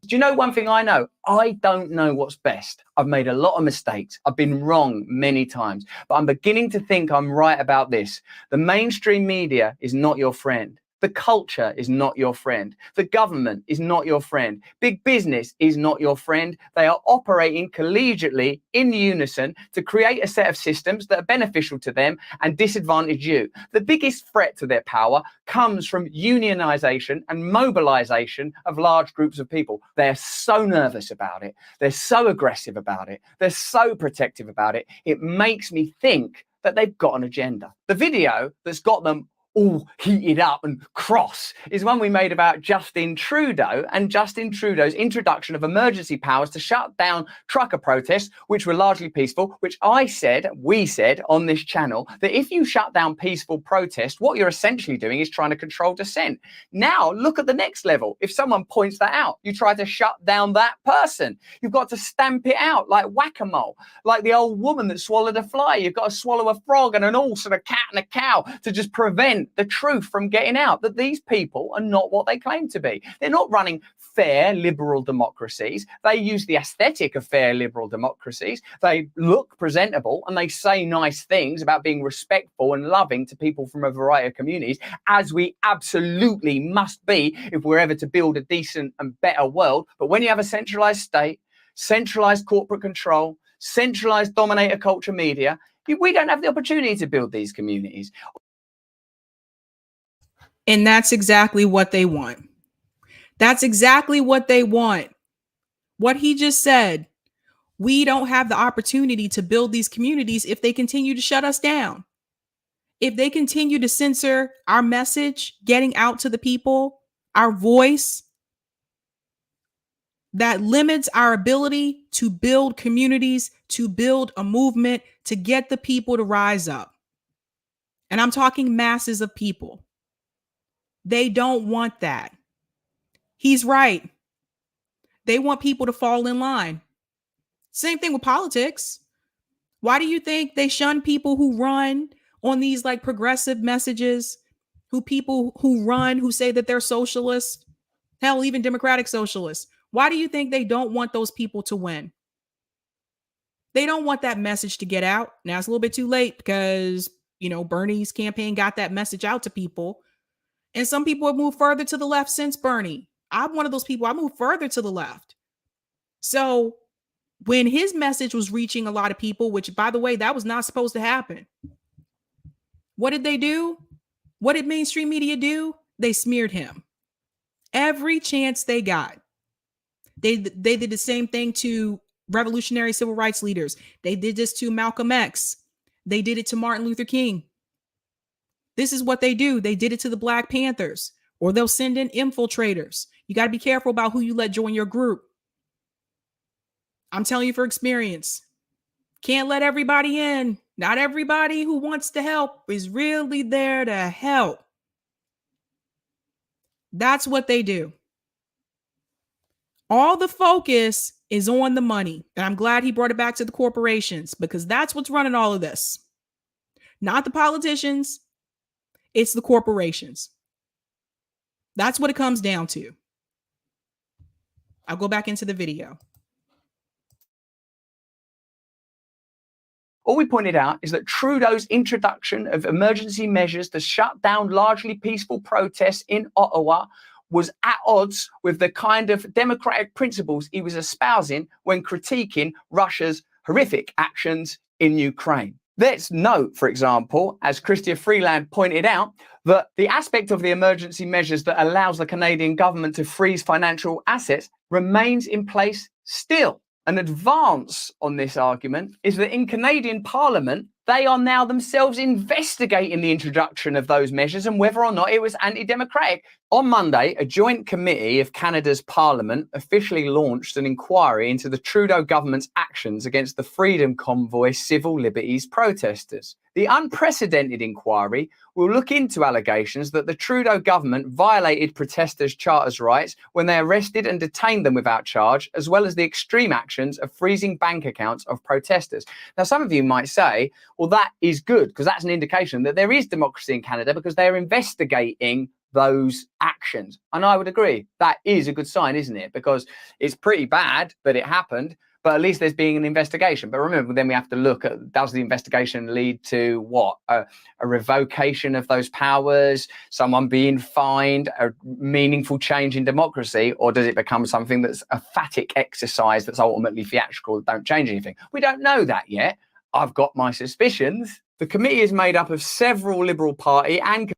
Do you know one thing I know? I don't know what's best. I've made a lot of mistakes. I've been wrong many times, but I'm beginning to think I'm right about this. The mainstream media is not your friend. The culture is not your friend. The government is not your friend. Big business is not your friend. They are operating collegiately in unison to create a set of systems that are beneficial to them and disadvantage you. The biggest threat to their power comes from unionization and mobilization of large groups of people. They're so nervous about it. They're so aggressive about it. They're so protective about it. It makes me think that they've got an agenda. The video that's got them all heated up and cross is one we made about Justin Trudeau and Justin Trudeau's introduction of emergency powers to shut down trucker protests, which were largely peaceful, which we said on this channel, that if you shut down peaceful protests, what you're essentially doing is trying to control dissent. Now, look at the next level. If someone points that out, you try to shut down that person. You've got to stamp it out like whack-a-mole, like the old woman that swallowed a fly. You've got to swallow a frog and an horse and a cat and a cow to just prevent the truth from getting out, that these people are not what they claim to be. They're not running fair liberal democracies. They use the aesthetic of fair liberal democracies. They look presentable and they say nice things about being respectful and loving to people from a variety of communities, as we absolutely must be if we're ever to build a decent and better world. But when you have a centralized state, centralized corporate control, centralized dominator culture media, we don't have the opportunity to build these communities. And that's exactly what they want. That's exactly what they want. What he just said, we don't have the opportunity to build these communities if they continue to shut us down. If they continue to censor our message, getting out to the people, our voice, that limits our ability to build communities, to build a movement, to get the people to rise up. And I'm talking masses of people. They don't want that. He's right. They want people to fall in line. Same thing with politics. Why do you think they shun people who run on these like progressive messages, people who run, who say that they're socialists, hell, even democratic socialists? Why do you think they don't want those people to win? They don't want that message to get out. Now it's a little bit too late because, Bernie's campaign got that message out to people. And some people have moved further to the left since Bernie. I'm one of those people. I moved further to the left. So when his message was reaching a lot of people, which, by the way, that was not supposed to happen. What did they do? What did mainstream media do? They smeared him. Every chance they got. They did the same thing to revolutionary civil rights leaders. They did this to Malcolm X. They did it to Martin Luther King. This is what they do. They did it to the Black Panthers, or they'll send in infiltrators. You got to be careful about who you let join your group. I'm telling you for experience. Can't let everybody in. Not everybody who wants to help is really there to help. That's what they do. All the focus is on the money. And I'm glad he brought it back to the corporations, because that's what's running all of this. Not the politicians. It's the corporations. That's what it comes down to. I'll go back into the video. All we pointed out is that Trudeau's introduction of emergency measures to shut down largely peaceful protests in Ottawa was at odds with the kind of democratic principles he was espousing when critiquing Russia's horrific actions in Ukraine. Let's note, for example, as Chrystia Freeland pointed out, that the aspect of the emergency measures that allows the Canadian government to freeze financial assets remains in place still. An advance on this argument is that in Canadian Parliament, they are now themselves investigating the introduction of those measures and whether or not it was anti-democratic. On Monday, a joint committee of Canada's Parliament officially launched an inquiry into the Trudeau government's actions against the Freedom Convoy civil liberties protesters. The unprecedented inquiry will look into allegations that the Trudeau government violated protesters' charters' rights when they arrested and detained them without charge, as well as the extreme actions of freezing bank accounts of protesters. Now, some of you might say, well, that is good, because that's an indication that there is democracy in Canada because they're investigating those actions. And I would agree, that is a good sign, isn't it? Because it's pretty bad that it happened, but at least there's being an investigation. But remember, then we have to look at, does the investigation lead to what? A revocation of those powers, someone being fined, a meaningful change in democracy, or does it become something that's a phatic exercise that's ultimately theatrical, that don't change anything? We don't know that yet. I've got my suspicions. The committee is made up of several Liberal Party and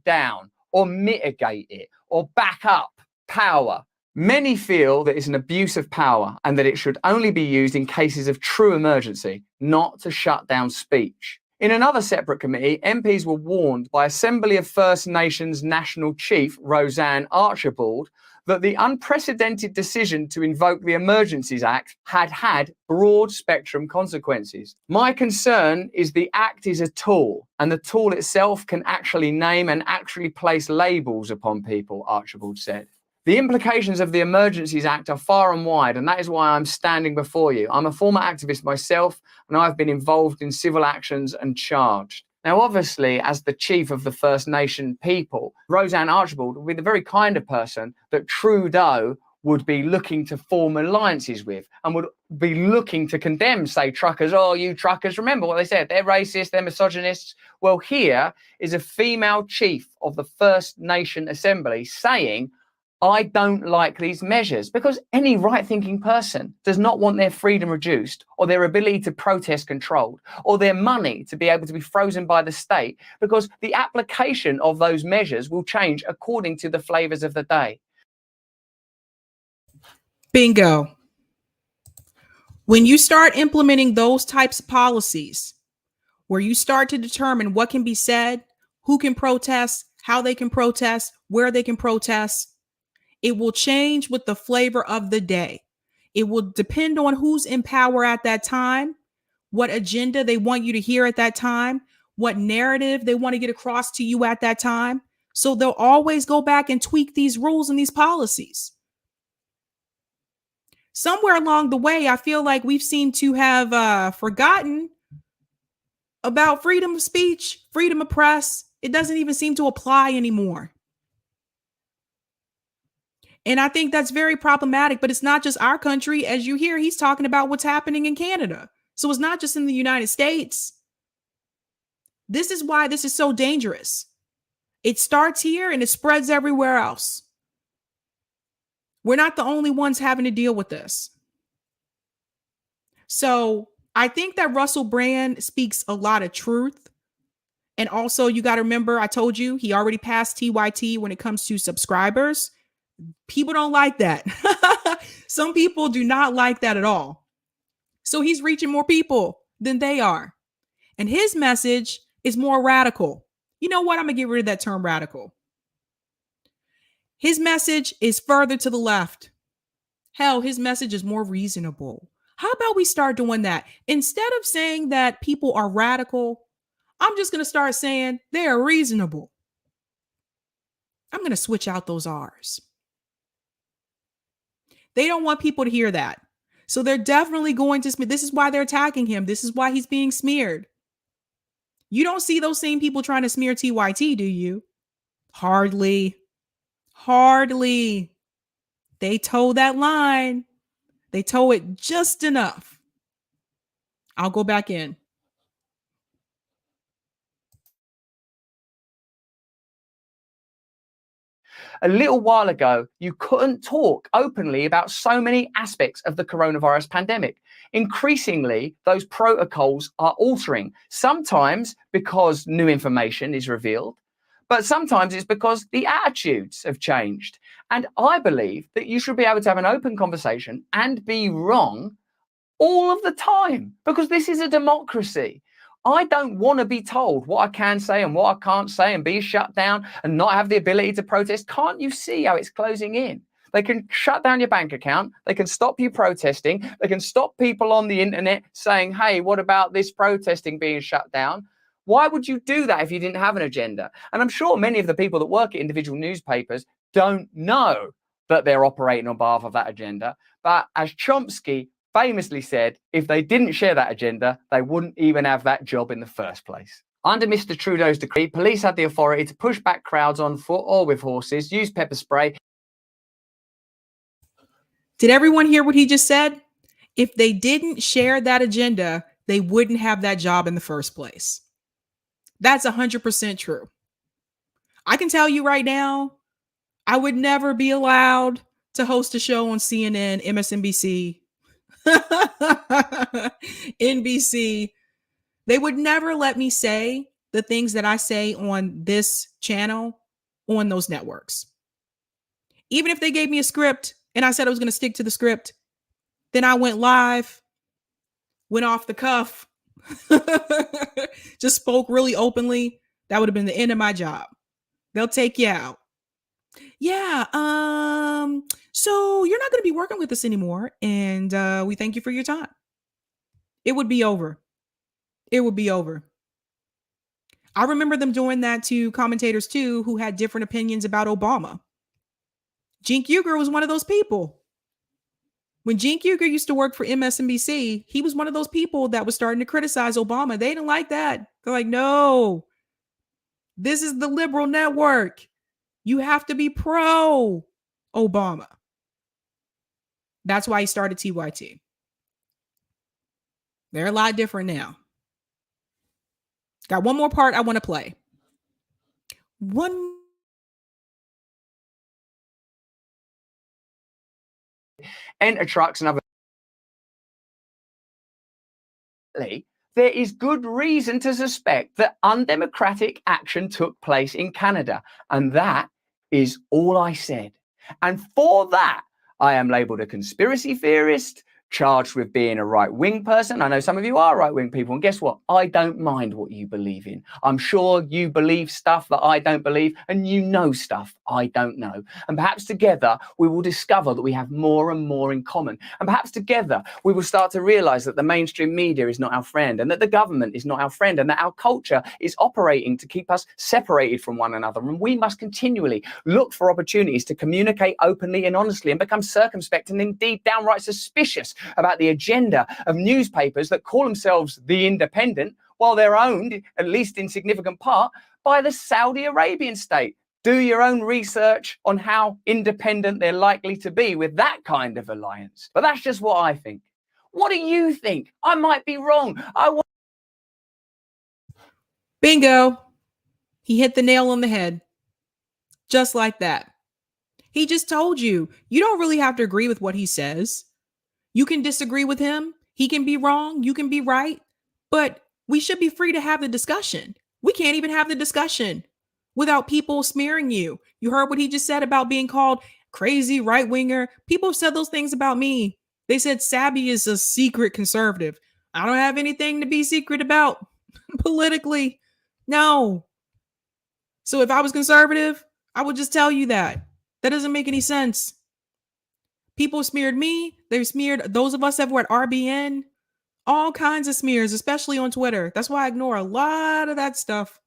down or mitigate it or back up power. Many feel that it's an abuse of power and that it should only be used in cases of true emergency, not to shut down speech. In another separate committee, MPs were warned by Assembly of First Nations National Chief Roseanne Archibald that the unprecedented decision to invoke the Emergencies Act had broad spectrum consequences. My concern is the act is a tool, and the tool itself can actually name and actually place labels upon people, Archibald said. The implications of the Emergencies Act are far and wide, and that is why I'm standing before you. I'm a former activist myself, and I've been involved in civil actions and charged. Now, obviously, as the chief of the First Nation people, Roseanne Archibald would be the very kind of person that Trudeau would be looking to form alliances with and would be looking to condemn, say, truckers. Oh, you truckers, remember what they said, they're racist, they're misogynists. Well, here is a female chief of the First Nation Assembly saying, I don't like these measures, because any right-thinking person does not want their freedom reduced or their ability to protest controlled or their money to be able to be frozen by the state, because the application of those measures will change according to the flavors of the day. Bingo. When you start implementing those types of policies, where you start to determine what can be said, who can protest, how they can protest, where they can protest, it will change with the flavor of the day. It will depend on who's in power at that time, what agenda they want you to hear at that time, what narrative they want to get across to you at that time. So they'll always go back and tweak these rules and these policies. Somewhere along the way, I feel like we've seemed to have forgotten about freedom of speech, freedom of press. It doesn't even seem to apply anymore. And I think that's very problematic, but it's not just our country. As you hear, he's talking about what's happening in Canada. So it's not just in the United States. This is why this is so dangerous. It starts here and it spreads everywhere else. We're not the only ones having to deal with this. So I think that Russell Brand speaks a lot of truth. And also, you got to remember, I told you, he already passed TYT when it comes to subscribers. People don't like that. Some people do not like that at all. So he's reaching more people than they are. And his message is more radical. You know what? I'm going to get rid of that term radical. His message is further to the left. Hell, his message is more reasonable. How about we start doing that? Instead of saying that people are radical, I'm just going to start saying they're reasonable. I'm going to switch out those R's. They don't want people to hear that. So they're definitely going to, this is why they're attacking him. This is why he's being smeared. You don't see those same people trying to smear TYT, do you? Hardly. Hardly. They toe that line. They toe it just enough. I'll go back in. A little while ago, you couldn't talk openly about so many aspects of the coronavirus pandemic. Increasingly, those protocols are altering, sometimes because new information is revealed, but sometimes it's because the attitudes have changed. And I believe that you should be able to have an open conversation and be wrong all of the time, because this is a democracy. I don't want to be told what I can say and what I can't say and be shut down and not have the ability to protest. Can't you see how it's closing in? They can shut down your bank account. They can stop you protesting. They can stop people on the internet saying, hey, what about this protesting being shut down? Why would you do that if you didn't have an agenda? And I'm sure many of the people that work at individual newspapers don't know that they're operating on behalf of that agenda. But as Chomsky famously said, if they didn't share that agenda, they wouldn't even have that job in the first place. Under Mr. Trudeau's decree, police had the authority to push back crowds on foot or with horses, use pepper spray. Did everyone hear what he just said? If they didn't share that agenda, they wouldn't have that job in the first place. That's 100% true. I can tell you right now, I would never be allowed to host a show on CNN, MSNBC, NBC. They would never let me say the things that I say on this channel on those networks. Even if they gave me a script and I said I was going to stick to the script, then I went live, went off the cuff, just spoke really openly, that would have been the end of my job. They'll take you out. Yeah, so you're not going to be working with us anymore, and we thank you for your time. It would be over. It would be over. I remember them doing that to commentators too, who had different opinions about Obama. Cenk Uygur was one of those people. When Cenk Uygur used to work for MSNBC, he was one of those people that was starting to criticize Obama. They didn't like that. They're like, no, this is the liberal network. You have to be pro Obama. That's why he started TYT. They're a lot different now. Got one more part I want to play. Enter trucks and other. There is good reason to suspect that undemocratic action took place in Canada. And that is all I said. And for that, I am labeled a conspiracy theorist, charged with being a right-wing person. I know some of you are right-wing people, and guess what? I don't mind what you believe in. I'm sure you believe stuff that I don't believe, and you know stuff I don't know. And perhaps together we will discover that we have more and more in common. And perhaps together we will start to realize that the mainstream media is not our friend, and that the government is not our friend, and that our culture is operating to keep us separated from one another. And we must continually look for opportunities to communicate openly and honestly, and become circumspect and indeed downright suspicious about the agenda of newspapers that call themselves The Independent, while they're owned, at least in significant part, by the Saudi Arabian state. Do your own research on how independent they're likely to be with that kind of alliance. But that's just what I think. What do you think? I might be wrong. Bingo. He hit the nail on the head. Just like that. He just told you, you don't really have to agree with what he says. You can disagree with him. He can be wrong. You can be right. But we should be free to have the discussion. We can't even have the discussion without people smearing you. You heard what he just said about being called crazy right-winger. People have said those things about me. They said Sabby is a secret conservative. I don't have anything to be secret about politically. No. So if I was conservative, I would just tell you that. That doesn't make any sense. People smeared me. They've smeared those of us that were at RBN. All kinds of smears, especially on Twitter. That's why I ignore a lot of that stuff.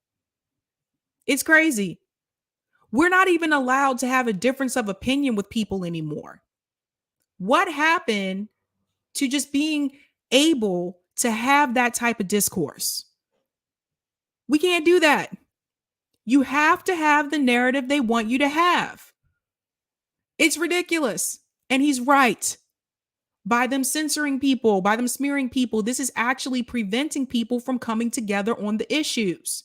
It's crazy. We're not even allowed to have a difference of opinion with people anymore. What happened to just being able to have that type of discourse? We can't do that. You have to have the narrative they want you to have. It's ridiculous. And he's right. By them censoring people, by them smearing people, this is actually preventing people from coming together on the issues.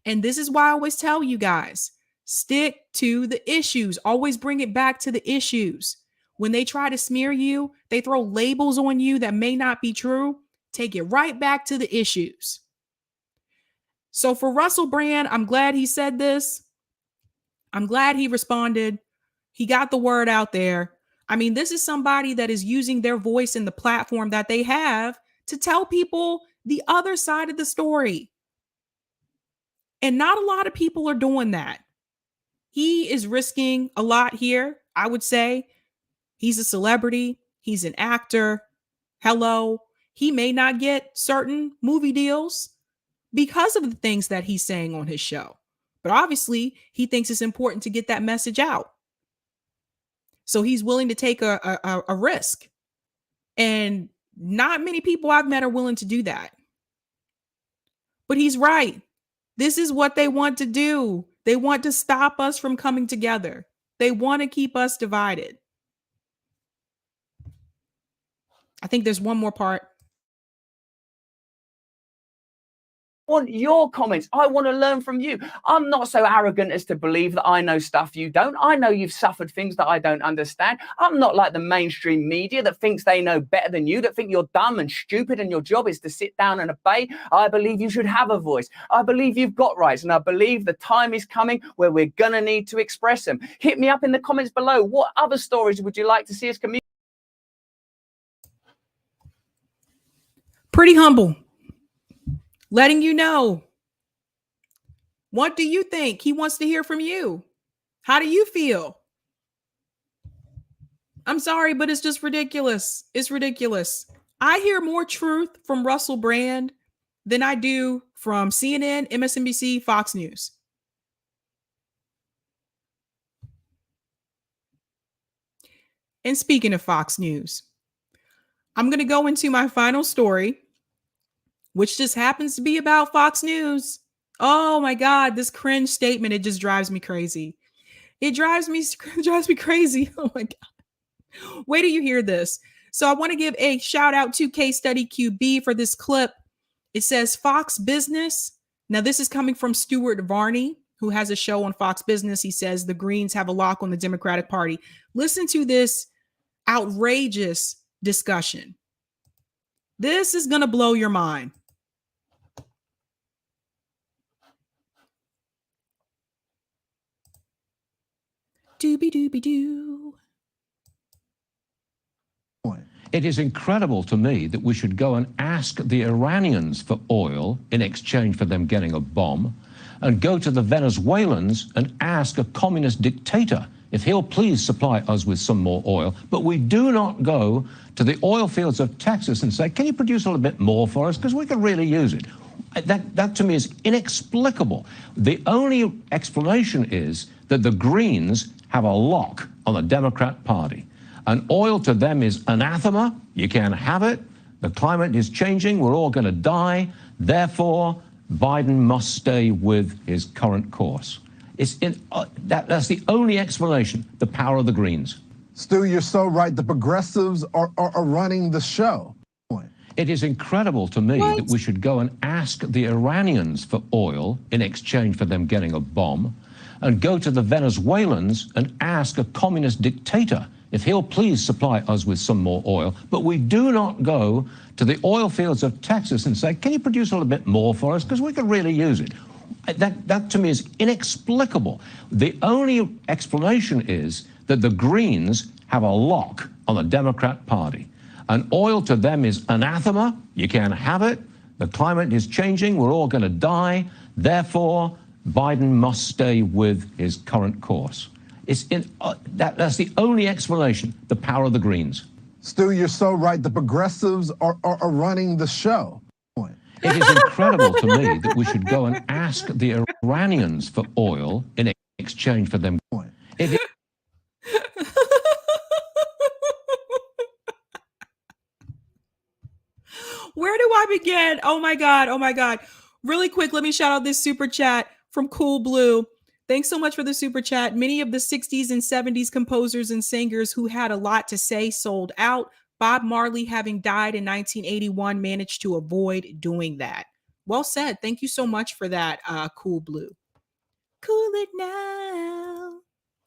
And this is why I always tell you guys, Stick to the issues. Always bring it back to the issues. When they try to smear you, they throw labels on you that may not be true. Take it right back to the issues. So for Russell Brand, I'm glad he said this. I'm glad he responded. He got the word out there. I mean, this is somebody that is using their voice in the platform that they have to tell people the other side of the story. And not a lot of people are doing that. He is risking a lot here, I would say. He's a celebrity. He's an actor. Hello. He may not get certain movie deals because of the things that he's saying on his show. But obviously, he thinks it's important to get that message out. So he's willing to take a risk. And not many people I've met are willing to do that. But he's right. This is what they want to do. They want to stop us from coming together. They want to keep us divided. I think there's one more part. Want your comments. I want to learn from you. I'm not so arrogant as to believe that I know stuff you don't. I know you've suffered things that I don't understand. I'm not like the mainstream media that thinks they know better than you, that think you're dumb and stupid and your job is to sit down and obey. I believe you should have a voice. I believe you've got rights, and I believe the time is coming where we're gonna need to express them. Hit me up in the comments below. What other stories would you like to see us communicate? Pretty humble. Letting you know. What do you think? He wants to hear from you. How do you feel? I'm sorry, but it's just ridiculous. It's ridiculous. I hear more truth from Russell Brand than I do from CNN, MSNBC, Fox News. And speaking of Fox News, I'm going to go into my final story, which just happens to be about Fox News. Oh my God, this cringe statement, it just drives me crazy. It drives me crazy. Oh my God. Wait till you hear this. So I want to give a shout out to Case Study QB for this clip. It says Fox Business. Now this is coming from Stuart Varney, who has a show on Fox Business. He says the Greens have a lock on the Democratic Party. Listen to this outrageous discussion. This is going to blow your mind. Doobie doobie doo. It is incredible to me that we should go and ask the Iranians for oil in exchange for them getting a bomb, and go to the Venezuelans and ask a communist dictator if he'll please supply us with some more oil. But we do not go to the oil fields of Texas and say, can you produce a little bit more for us? Because we could really use it. That to me is inexplicable. The only explanation is that the Greens have a lock on the Democrat Party. And oil to them is anathema. You can't have it. The climate is changing. We're all going to die. Therefore, Biden must stay with his current course. That's the only explanation, the power of the Greens. Stu, you're so right. The progressives are running the show. It is incredible to me that we should go and ask the Iranians for oil in exchange for them getting a bomb, and go to the Venezuelans and ask a communist dictator if he'll please supply us with some more oil. But we do not go to the oil fields of Texas and say, can you produce a little bit more for us? Because we could really use it. That to me is inexplicable. The only explanation is that the Greens have a lock on the Democrat Party. And oil to them is anathema. You can't have it. The climate is changing. We're all going to die. Therefore, Biden must stay with his current course. That's the only explanation, the power of the Greens. Stu, you're so right. The progressives are running the show. It is incredible to me that we should go and ask the Iranians for oil in exchange for them. Where do I begin? Oh my God. Oh my God. Really quick, let me shout out this super chat from Cool Blue. Thanks so much for the super chat. Many of the 60s and 70s composers and singers who had a lot to say sold out. Bob Marley, having died in 1981, managed to avoid doing that. Well said. Thank you so much for that, Cool Blue. cool it now.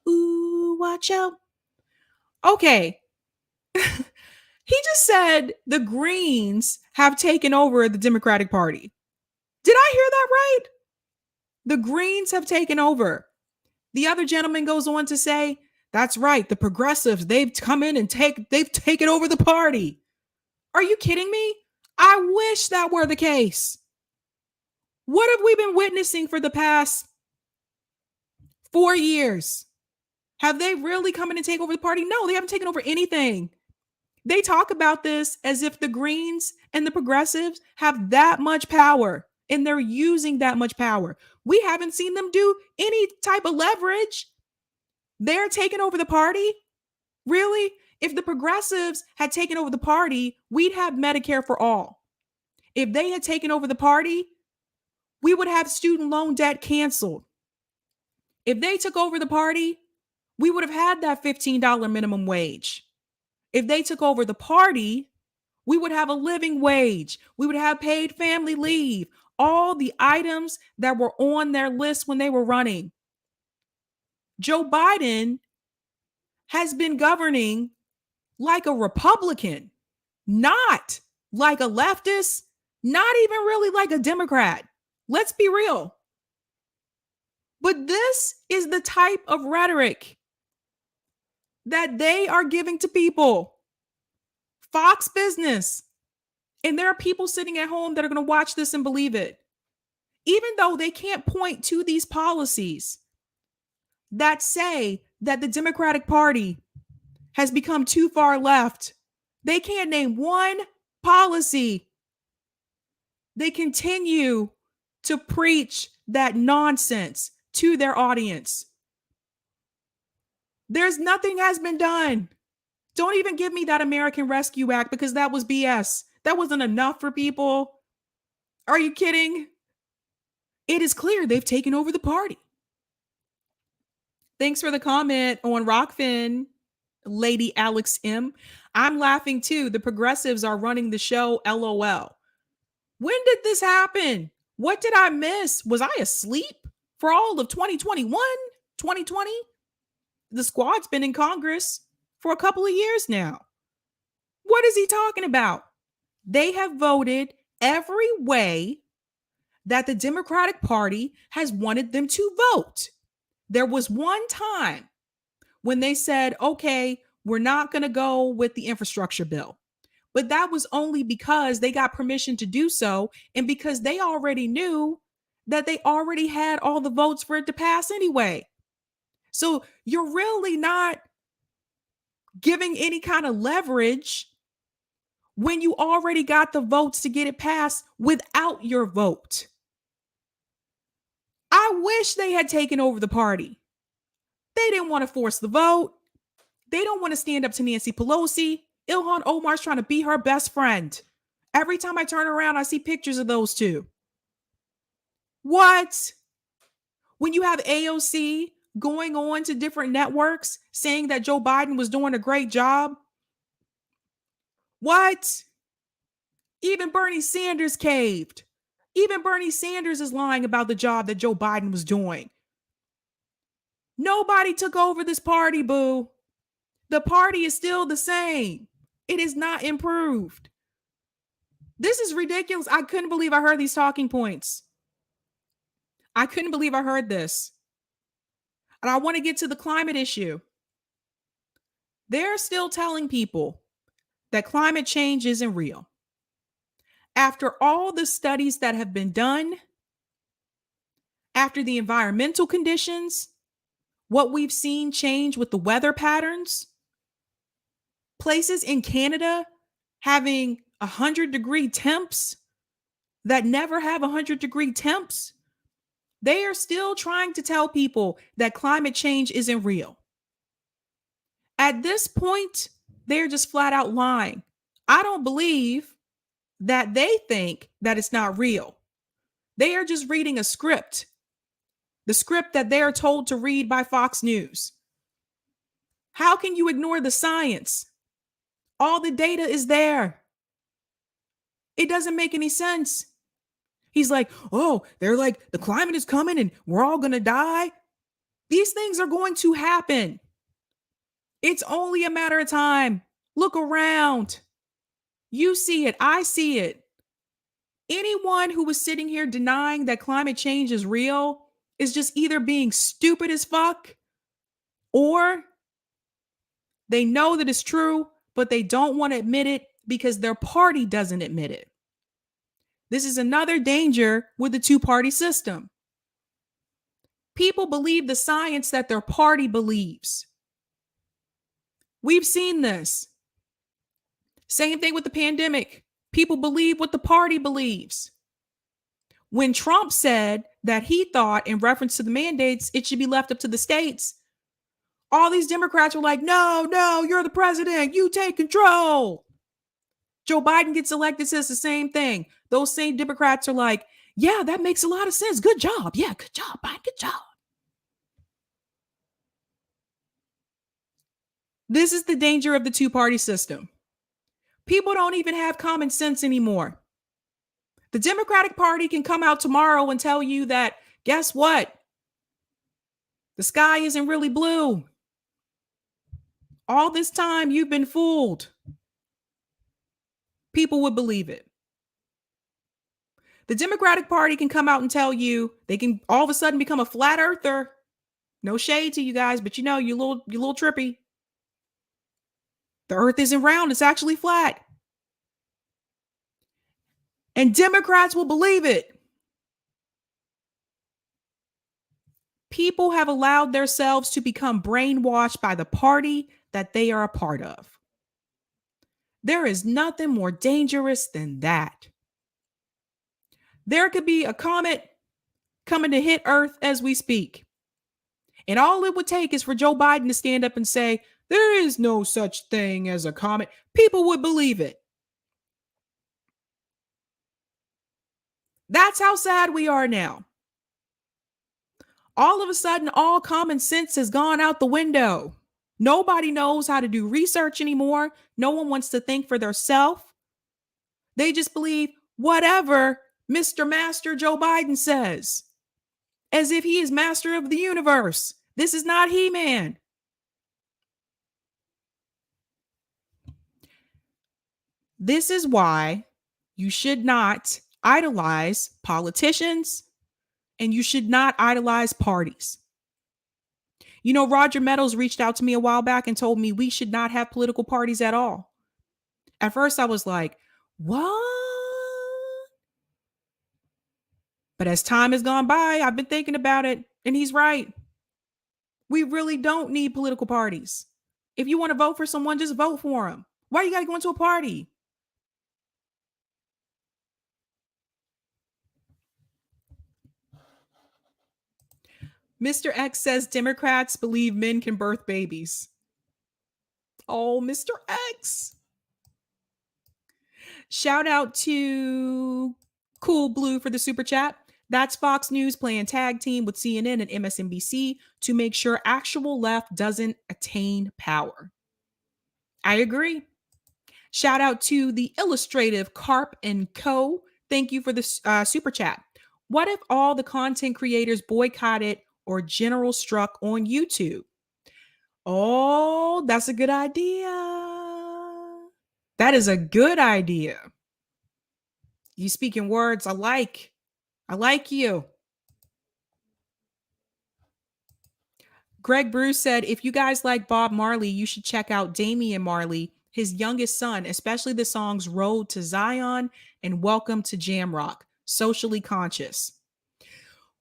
Ooh, watch out. Okay. He just said the Greens have taken over the Democratic Party. Did I hear that right? The Greens have taken over. The other gentleman goes on to say, that's right, the progressives, they've come in and they've taken over the party. Are you kidding me? I wish that were the case. What have we been witnessing for the past 4 years? Have they really come in and take over the party? No, they haven't taken over anything. They talk about this as if the Greens and the progressives have that much power and they're using that much power. We haven't seen them do any type of leverage. They're taking over the party. Really? If the progressives had taken over the party, we'd have Medicare for all. If they had taken over the party, we would have student loan debt canceled. If they took over the party, we would have had that $15 minimum wage. If they took over the party, we would have a living wage. We would have paid family leave, all the items that were on their list when they were running. Joe Biden has been governing like a Republican, not like a leftist, not even really like a Democrat. Let's be real. But this is the type of rhetoric that they are giving to people. Fox Business. And there are people sitting at home that are going to watch this and believe it. Even though they can't point to these policies that say that the Democratic Party has become too far left, they can't name one policy. They continue to preach that nonsense to their audience. There's nothing has been done. Don't even give me that American Rescue Act because that was BS. That wasn't enough for people. Are you kidding? It is clear they've taken over the party. Thanks for the comment on Rockfin, Lady Alex M. I'm laughing too. The progressives are running the show, LOL. When did this happen? What did I miss? Was I asleep for all of 2021, 2020? The squad's been in Congress for a couple of years now. What is he talking about? They have voted every way that the Democratic Party has wanted them to vote. There was one time when they said, okay, we're not going to go with the infrastructure bill. But that was only because they got permission to do so and because they already knew that they already had all the votes for it to pass anyway. So you're really not giving any kind of leverage when you already got the votes to get it passed without your vote. I wish they had taken over the party. They didn't want to force the vote. They don't want to stand up to Nancy Pelosi. Ilhan Omar's trying to be her best friend. Every time I turn around, I see pictures of those two. What? When you have AOC going on to different networks saying that Joe Biden was doing a great job. What? Even Bernie Sanders caved. Even Bernie Sanders is lying about the job that Joe Biden was doing. Nobody took over this party, boo. The party is still the same. It is not improved. This is ridiculous. I couldn't believe I heard these talking points. I couldn't believe I heard this. And I want to get to the climate issue. They're still telling people that climate change isn't real. After all the studies that have been done, after the environmental conditions, what we've seen change with the weather patterns, places in Canada having 100-degree temps that never have 100-degree temps, they are still trying to tell people that climate change isn't real. At this point, they're just flat out lying. I don't believe that they think that it's not real. They are just reading a script, the script that they are told to read by Fox News. How can you ignore the science? All the data is there. It doesn't make any sense. He's like, oh, they're like, the climate is coming and we're all going to die. These things are going to happen. It's only a matter of time. Look around. You see it. I see it. Anyone who was sitting here denying that climate change is real is just either being stupid as fuck or they know that it's true, but they don't want to admit it because their party doesn't admit it. This is another danger with the two-party system. People believe the science that their party believes. We've seen this. Same thing with the pandemic. People believe what the party believes. When Trump said that he thought, in reference to the mandates, it should be left up to the states, all these Democrats were like, no, you're the president. You take control. Joe Biden gets elected, says the same thing. Those same Democrats are like, yeah, that makes a lot of sense. Good job. Yeah, good job, Biden. Good job. This is the danger of the two-party system. People don't even have common sense anymore. The Democratic Party can come out tomorrow and tell you that, guess what? The sky isn't really blue. All this time you've been fooled. People would believe it. The Democratic Party can come out and tell you, they can all of a sudden become a flat earther. No shade to you guys, but you're a little trippy. The earth isn't round, it's actually flat. And Democrats will believe it. People have allowed themselves to become brainwashed by the party that they are a part of. There is nothing more dangerous than that. There could be a comet coming to hit Earth as we speak. And all it would take is for Joe Biden to stand up and say, there is no such thing as a comet. People would believe it. That's how sad we are now. All of a sudden, all common sense has gone out the window. Nobody knows how to do research anymore. No one wants to think for themselves. They just believe whatever Mr. Master Joe Biden says, as if he is master of the universe. This is not He-Man. This is why you should not idolize politicians and you should not idolize parties. You know, Roger Meadows reached out to me a while back and told me we should not have political parties at all. At first I was like, what? But as time has gone by, I've been thinking about it, and he's right. We really don't need political parties. If you want to vote for someone, just vote for them. Why you got to go into a party? Mr. X says Democrats believe men can birth babies. Oh, Mr. X. Shout out to Cool Blue for the super chat. That's Fox News playing tag team with CNN and MSNBC to make sure actual left doesn't attain power. I agree. Shout out to the illustrative Carp and Co. Thank you for the super chat. What if all the content creators boycotted or general struck on YouTube? Oh, that's a good idea. That is a good idea. You speaking words I like. I like you. Greg Bruce said, if you guys like Bob Marley, you should check out Damian Marley, his youngest son, especially the songs Road to Zion and Welcome to Jamrock, Socially Conscious.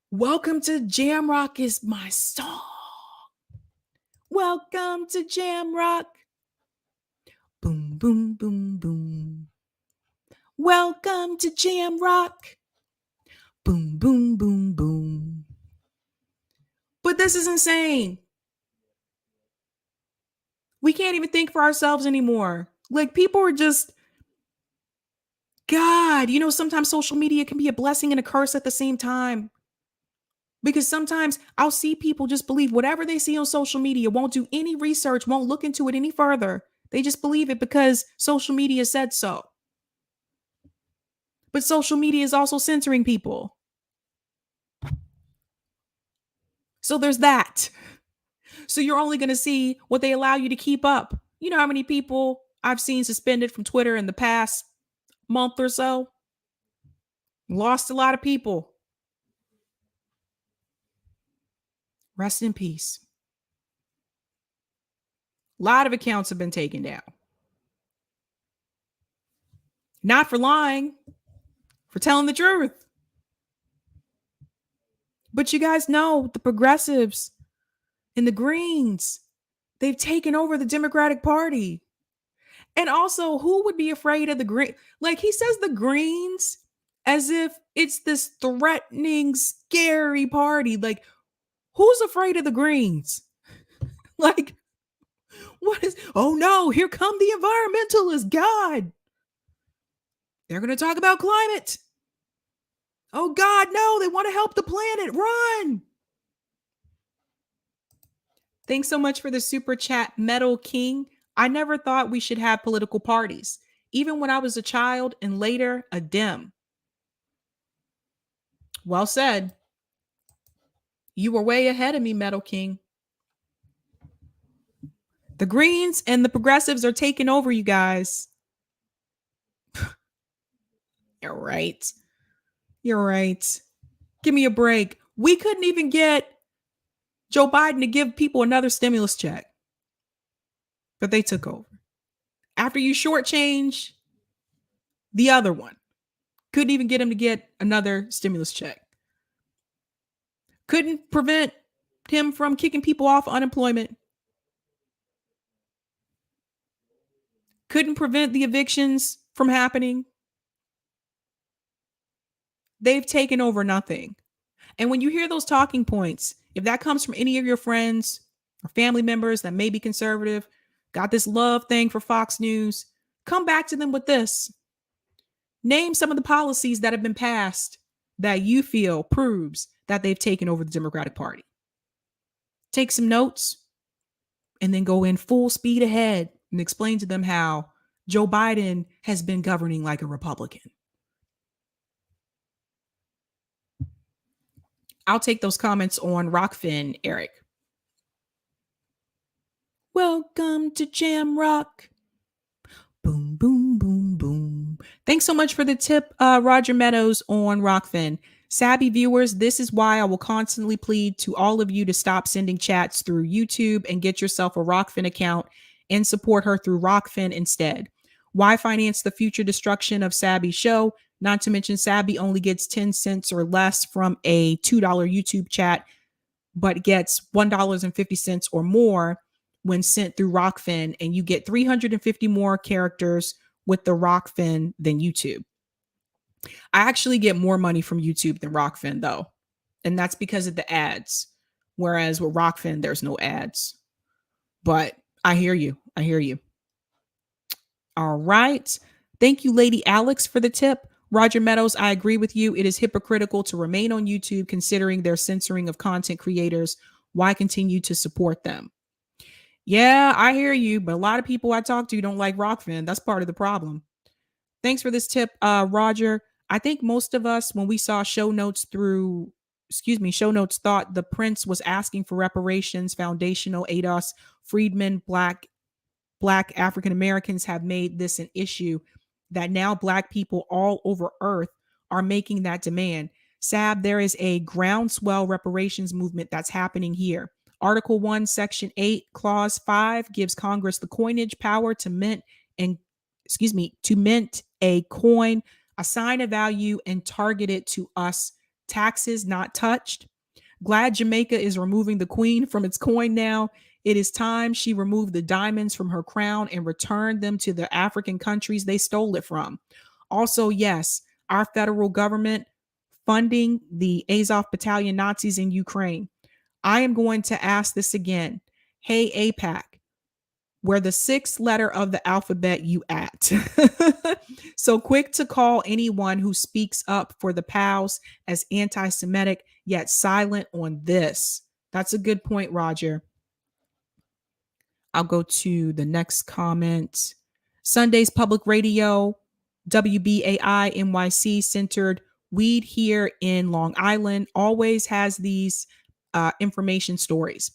Welcome to Jamrock is my song. Welcome to Jamrock. Boom, boom, boom, boom. Welcome to Jamrock. Boom, boom, boom, boom. But this is insane. We can't even think for ourselves anymore. Like, people are just, God, you know, sometimes social media can be a blessing and a curse at the same time. Because sometimes I'll see people just believe whatever they see on social media, won't do any research, won't look into it any further. They just believe it because social media said so. But social media is also censoring people. So there's that. So you're only going to see what they allow you to keep up. You know how many people I've seen suspended from Twitter in the past month or so? Lost a lot of people. Rest in peace. A lot of accounts have been taken down. Not for lying, for telling the truth. But you guys know the progressives and the Greens, they've taken over the Democratic Party. And also, who would be afraid of the Green? Like, he says the Greens as if it's this threatening, scary party. Like, who's afraid of the Greens? Like, what is, oh no, here come the environmentalists. God. They're going to talk about climate. Oh God, no, they want to help the planet. Run. Thanks so much for the super chat, Metal King. I never thought we should have political parties, even when I was a child and later a Dem. Well said. You were way ahead of me, Metal King. The Greens and the progressives are taking over, you guys. You're right. You're right. Give me a break. We couldn't even get Joe Biden to give people another stimulus check. But they took over. After you shortchange the other one, couldn't even get him to get another stimulus check. Couldn't prevent him from kicking people off unemployment. Couldn't prevent the evictions from happening. They've taken over nothing. And when you hear those talking points, if that comes from any of your friends or family members that may be conservative, got this love thing for Fox News, come back to them with this. Name some of the policies that have been passed that you feel proves that they've taken over the Democratic Party. Take some notes and then go in full speed ahead and explain to them how Joe Biden has been governing like a Republican. I'll take those comments on Rockfin, Eric. Welcome to Jam Rock. Boom, boom, boom, boom. Thanks so much for the tip, Roger Meadows on Rockfin. Sabby viewers, this is why I will constantly plead to all of you to stop sending chats through YouTube and get yourself a Rockfin account and support her through Rockfin instead. Why finance the future destruction of Sabby's show? Not to mention Sabby only gets 10 cents or less from a $2 YouTube chat, but gets $1.50 or more when sent through Rockfin, and you get 350 more characters with the Rockfin than YouTube. I actually get more money from YouTube than Rockfin, though, and that's because of the ads. Whereas with Rockfin, there's no ads. But I hear you. I hear you. All right. Thank you, Lady Alex, for the tip. Roger Meadows, I agree with you. It is hypocritical to remain on YouTube considering their censoring of content creators. Why continue to support them? Yeah, I hear you, but a lot of people I talk to don't like Rockfin. That's part of the problem. Thanks for this tip, Roger. I think most of us, when we saw show notes thought the prince was asking for reparations, foundational ADOS, freedmen, black African Americans have made this an issue that now black people all over earth are making that demand. Sab, there is a groundswell reparations movement that's happening here. Article 1, Section 8, Clause 5 gives Congress the coinage power to mint a coin, assign a value, and target it to us. Taxes not touched. Glad Jamaica is removing the queen from its coin now. It is time she removed the diamonds from her crown and returned them to the African countries they stole it from. Also, yes, our federal government funding the Azov Battalion Nazis in Ukraine. I am going to ask this again. Hey, APAC, where the sixth letter of the alphabet you at? So quick to call anyone who speaks up for the POWs as anti-Semitic, yet silent on this. That's a good point, Roger. I'll go to the next comment. Sunday's public radio WBAI NYC centered weed here in Long Island always has these information stories.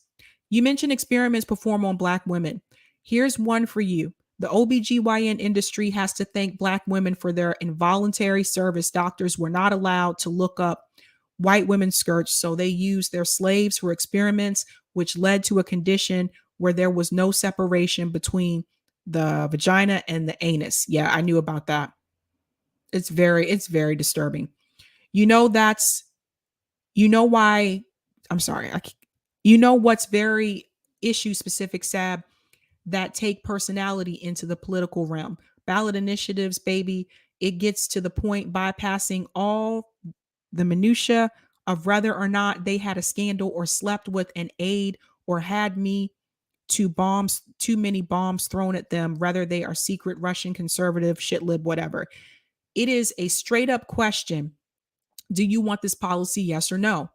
You mentioned experiments performed on Black women. Here's one for you. The OBGYN industry has to thank Black women for their involuntary service. Doctors were not allowed to look up white women's skirts, so they used their slaves for experiments, which led to a condition where there was no separation between the vagina and the anus. Yeah, I knew about that. It's very disturbing. You know, why, I'm sorry. You know what's very issue specific, Sab, that take personality into the political realm. Ballot initiatives, baby, it gets to the point bypassing all the minutia of whether or not they had a scandal or slept with an aide or had too many bombs thrown at them, whether they are secret Russian conservative, shit lib, whatever. It is a straight up question. Do you want this policy? Yes or no?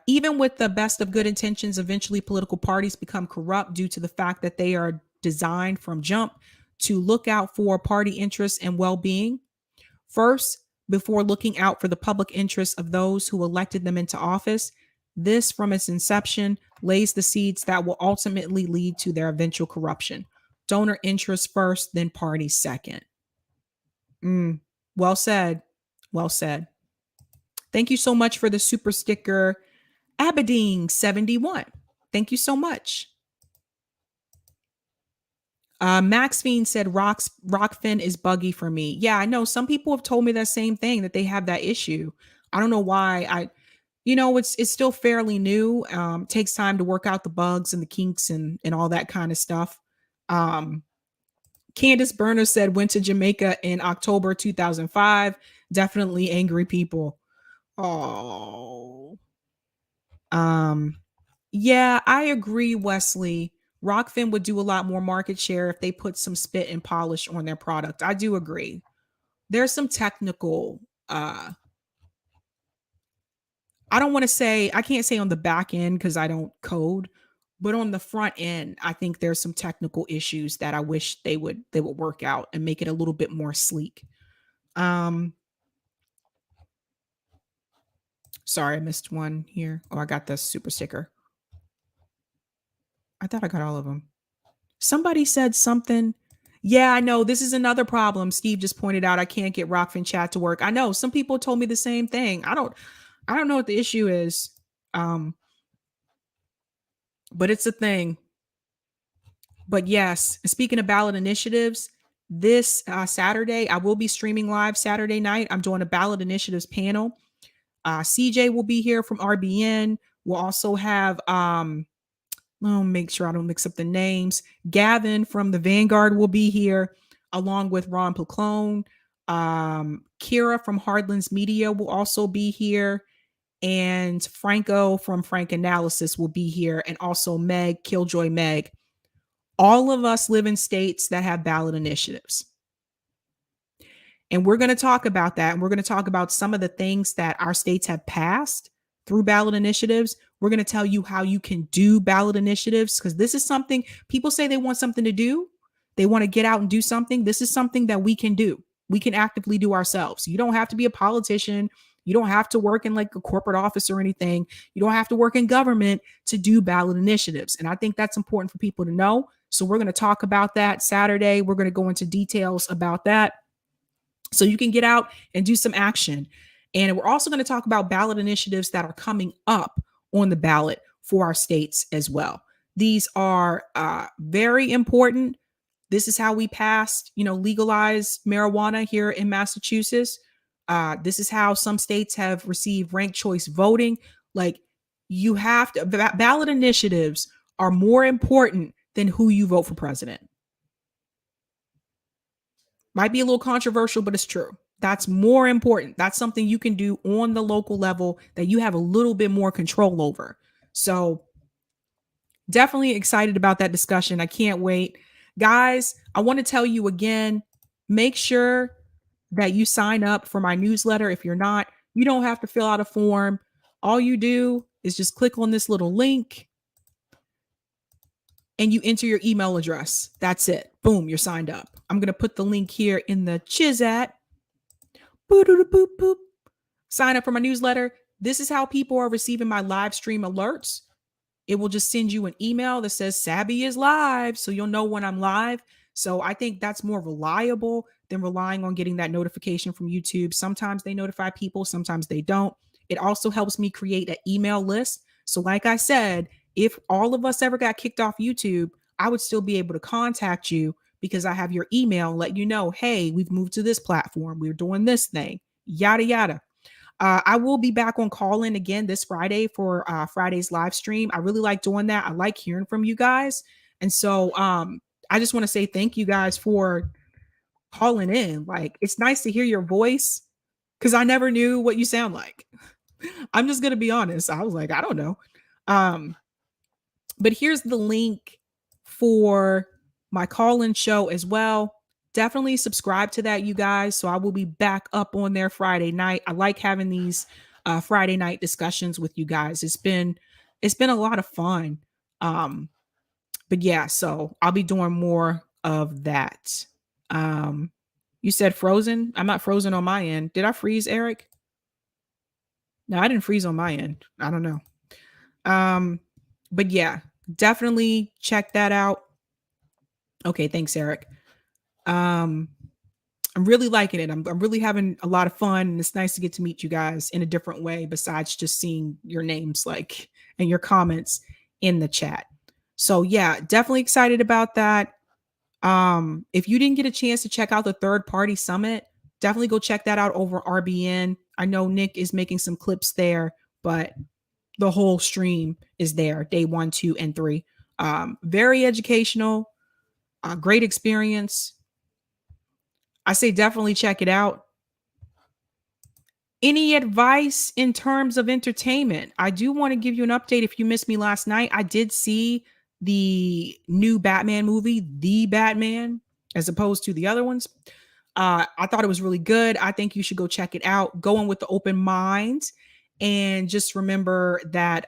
Even with the best of good intentions, eventually political parties become corrupt due to the fact that they are designed from jump to look out for party interests and well-being first before looking out for the public interests of those who elected them into office. This, from its inception, lays the seeds that will ultimately lead to their eventual corruption. Donor interest first, then party second. Well said. Well said. Thank you so much for the super sticker, Aberdeen71. Thank you so much. Max Fiend said Rockfin is buggy for me. Yeah, I know. Some people have told me that same thing, that they have that issue. I don't know why. It's still fairly new. Takes time to work out the bugs and the kinks and all that kind of stuff. Candace Burner said went to Jamaica in October 2005. Definitely angry people. Oh. Yeah, I agree, Wesley. Rockfin would do a lot more market share if they put some spit and polish on their product. I do agree. There's some technical I can't say on the back end because I don't code, but on the front end, I think there's some technical issues that I wish they would work out and make it a little bit more sleek. Sorry, I missed one here. Oh, I got the super sticker. I thought I got all of them. Somebody said something. Yeah, I know. This is another problem. Steve just pointed out I can't get Rockfin chat to work. I know. Some people told me the same thing. I don't know what the issue is. But it's a thing. But yes, speaking of ballot initiatives, this Saturday, I will be streaming live Saturday night. I'm doing a ballot initiatives panel. CJ will be here from RBN. We'll also have I'll make sure I don't mix up the names. Gavin from the Vanguard will be here, along with Ron Placlone. Kira from Hardlands Media will also be here. And Franco from Frank Analysis will be here. And also Meg, Killjoy Meg. All of us live in states that have ballot initiatives. And we're going to talk about that. And we're going to talk about some of the things that our states have passed through ballot initiatives. We're going to tell you how you can do ballot initiatives, because this is something people say they want something to do. They want to get out and do something. This is something that we can do. We can actively do ourselves. You don't have to be a politician. You don't have to work in like a corporate office or anything. You don't have to work in government to do ballot initiatives. And I think that's important for people to know. So we're going to talk about that Saturday. We're going to go into details about that so you can get out and do some action. And we're also going to talk about ballot initiatives that are coming up on the ballot for our states as well. These are very important. This is how we passed, legalized marijuana here in Massachusetts. This is how some states have received ranked choice voting. Like, you have to, ballot initiatives are more important than who you vote for president. Might be a little controversial, but it's true. That's more important. That's something you can do on the local level that you have a little bit more control over. So definitely excited about that discussion. I can't wait. Guys, I want to tell you again, make sure that you sign up for my newsletter. If you're not, you don't have to fill out a form. All you do is just click on this little link and you enter your email address. That's it. Boom, you're signed up. I'm going to put the link here in the Chizat. Boop, boop, boop. Sign up for my newsletter. This is how people are receiving my live stream alerts. It will just send you an email that says Sabby is live, so you'll know when I'm live. So I think that's more reliable than relying on getting that notification from YouTube. Sometimes they notify people, sometimes they don't. It also helps me create an email list. So like I said, if all of us ever got kicked off YouTube, I would still be able to contact you because I have your email and let you know, hey, we've moved to this platform. We're doing this thing, yada, yada. I will be back on call in again this Friday for Friday's live stream. I really like doing that. I like hearing from you guys. And so I just want to say thank you guys for calling in. Like, it's nice to hear your voice because I never knew what you sound like. I'm just going to be honest. I was like, I don't know. But here's the link for my call-in show as well. Definitely subscribe to that, you guys. So I will be back up on there Friday night. I like having these Friday night discussions with you guys. It's been a lot of fun. But yeah, so I'll be doing more of that. You said frozen. I'm not frozen on my end. Did I freeze, Eric? No, I didn't freeze on my end. I don't know. But yeah, definitely check that out. Okay, thanks, Eric. I'm really liking it. I'm really having a lot of fun, and it's nice to get to meet you guys in a different way besides just seeing your names like and your comments in the chat. So yeah, definitely excited about that. If you didn't get a chance to check out the third party summit, definitely go check that out over RBN. I know Nick is making some clips there, but the whole stream is there, day 1, 2, and 3. Very educational, great experience. I say definitely check it out. Any advice in terms of entertainment? I do want to give you an update. If you missed me last night, I did see the new Batman movie, The Batman, as opposed to the other ones. I thought it was really good. I think you should go check it out. Go in with the open mind and just remember that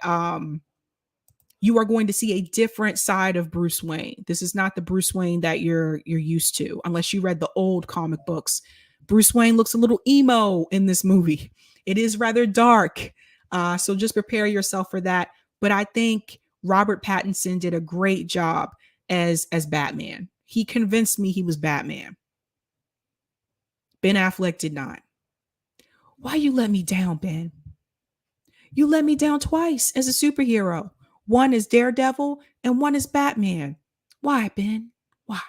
you are going to see a different side of Bruce Wayne. This is not the Bruce Wayne that you're used to, unless you read the old comic books. Bruce Wayne looks a little emo in this movie. It is rather dark. So just prepare yourself for that. But I think Robert Pattinson did a great job as Batman. He convinced me he was Batman. Ben Affleck did not. Why you let me down, Ben? You let me down twice as a superhero. One is Daredevil and one is Batman. Why, Ben? Why?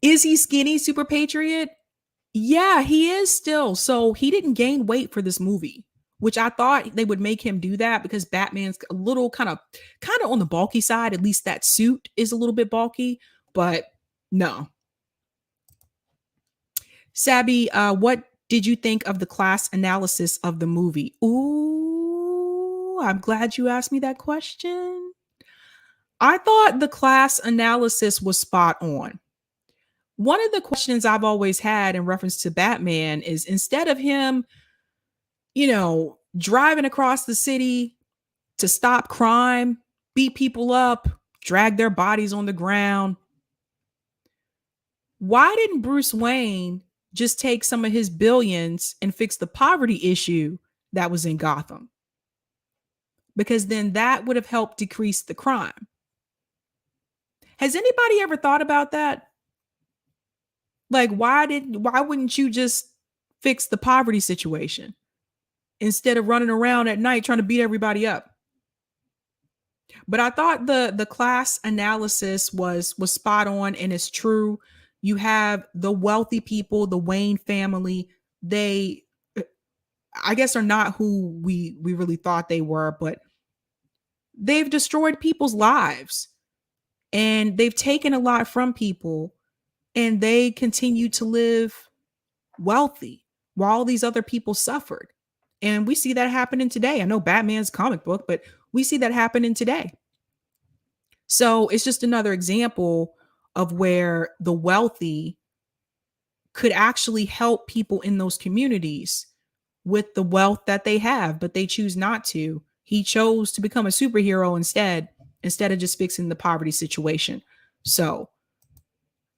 Is he skinny, Super Patriot? Yeah, he is still. So he didn't gain weight for this movie, which I thought they would make him do that because Batman's a little kind of on the bulky side. At least that suit is a little bit bulky, but no. Sabby, what did you think of the class analysis of the movie? Ooh, I'm glad you asked me that question. I thought the class analysis was spot on. One of the questions I've always had in reference to Batman is instead of him, driving across the city to stop crime, beat people up, drag their bodies on the ground, why didn't Bruce Wayne just take some of his billions and fix the poverty issue that was in Gotham? Because then that would have helped decrease the crime. Has anybody ever thought about that? Like, why wouldn't you just fix the poverty situation instead of running around at night trying to beat everybody up? But I thought the class analysis was spot on, and it's true. You have the wealthy people, the Wayne family. They, I guess, are not who we really thought they were, but they've destroyed people's lives and they've taken a lot from people, and they continue to live wealthy while all these other people suffered. And we see that happening today. I know Batman's comic book, but we see that happening today. So it's just another example of where the wealthy could actually help people in those communities with the wealth that they have, but they choose not to. He chose to become a superhero instead of just fixing the poverty situation. So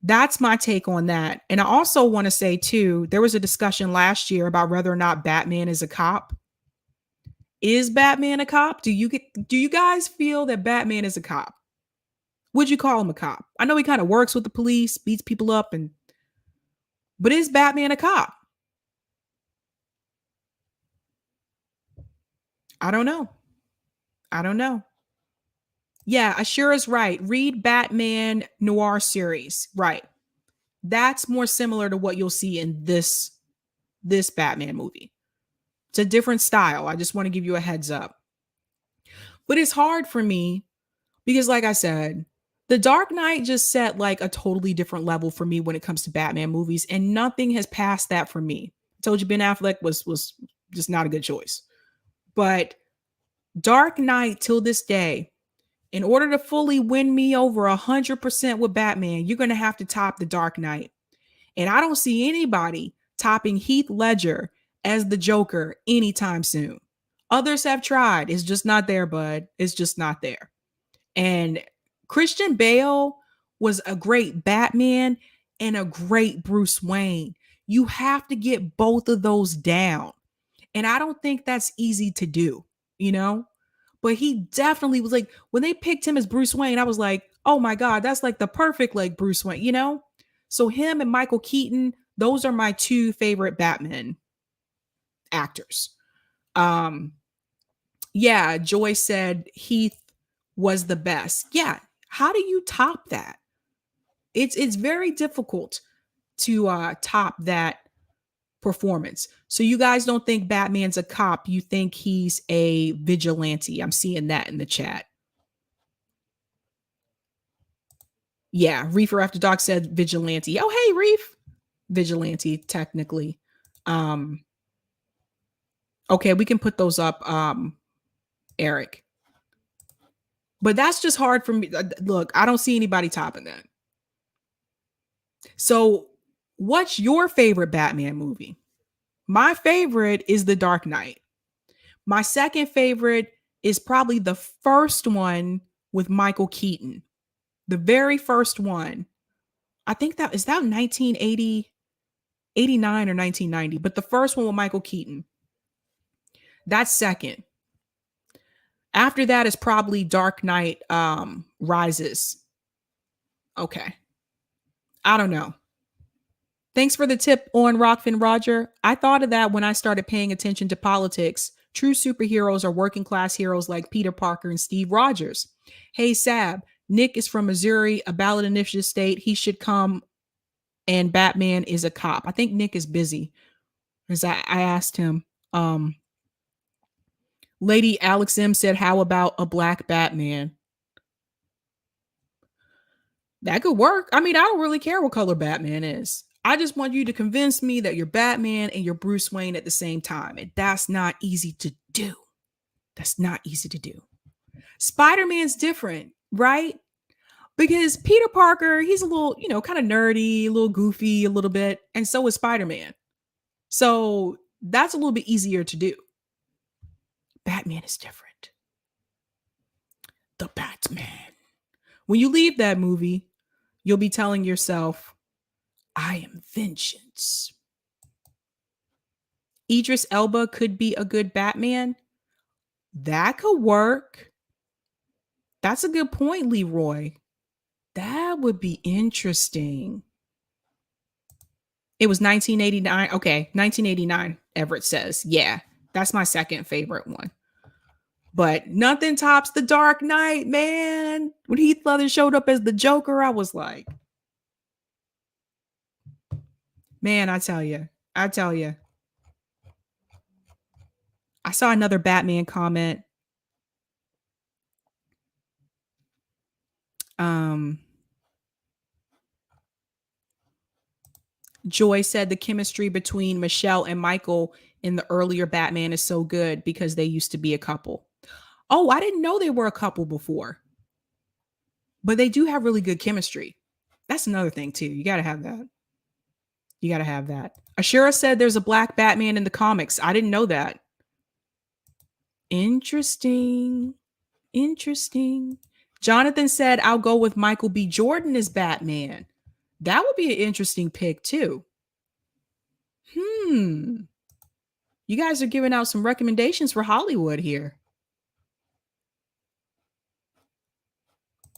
that's my take on that. And I also want to say too, there was a discussion last year about whether or not Batman is a cop. Is Batman a cop? Do you guys feel that Batman is a cop? Would you call him a cop? I know he kind of works with the police, beats people up, but is Batman a cop? I don't know. Yeah, Ashura's right. Read Batman Noir series. Right. That's more similar to what you'll see in this Batman movie. It's a different style. I just want to give you a heads up. But it's hard for me because, like I said, The Dark Knight just set like a totally different level for me when it comes to Batman movies, and nothing has passed that for me. I told you Ben Affleck was just not a good choice. But Dark Knight till this day, in order to fully win me over 100% with Batman, you're going to have to top The Dark Knight. And I don't see anybody topping Heath Ledger as the Joker anytime soon. Others have tried. It's just not there, bud. It's just not there. And Christian Bale was a great Batman and a great Bruce Wayne. You have to get both of those down. And I don't think that's easy to do, you know? But he definitely was like, when they picked him as Bruce Wayne, I was like, oh my God, that's like the perfect like Bruce Wayne, you know? So him and Michael Keaton, those are my two favorite Batman actors. Yeah, Joy said Heath was the best. Yeah, how do you top that? It's very difficult to top that performance. So you guys don't think Batman's a cop, you think he's a vigilante. I'm seeing that in the chat. Yeah, Reefer After Dark said vigilante. Oh, hey, Reef. Vigilante, technically. Okay, we can put those up, Eric. But that's just hard for me. Look, I don't see anybody topping that. So, what's your favorite Batman movie? My favorite is The Dark Knight. My second favorite is probably the first one with Michael Keaton. The very first one. I think that 1980, 89 or 1990, but the first one with Michael Keaton. That's second. After that is probably Dark Knight Rises. Okay. I don't know. Thanks for the tip on Rockfin Roger. I thought of that when I started paying attention to politics. True superheroes are working class heroes like Peter Parker and Steve Rogers. Hey, Sab, Nick is from Missouri, a ballot initiative state. He should come, and Batman is a cop. I think Nick is busy. Because I asked him. Lady Alex M said, how about a black Batman? That could work. I mean, I don't really care what color Batman is. I just want you to convince me that you're Batman and you're Bruce Wayne at the same time. And that's not easy to do. That's not easy to do. Spider-Man's different, right? Because Peter Parker, he's a little, kind of nerdy, a little goofy, a little bit. And so is Spider-Man. So that's a little bit easier to do. Batman is different. The Batman. When you leave that movie, you'll be telling yourself, I am vengeance. Idris Elba could be a good Batman. That could work. That's a good point, Leroy. That would be interesting. It was 1989. Okay, 1989, Everett says. Yeah, that's my second favorite one. But nothing tops The Dark Knight, man. When Heath Ledger showed up as the Joker, I was like, man, I tell you. I saw another Batman comment. Joy said the chemistry between Michelle and Michael in the earlier Batman is so good because they used to be a couple. Oh, I didn't know they were a couple before. But they do have really good chemistry. That's another thing too. You got to have that. Ashura said there's a black Batman in the comics. I didn't know that. Interesting. Jonathan said, I'll go with Michael B. Jordan as Batman. That would be an interesting pick, too. You guys are giving out some recommendations for Hollywood here.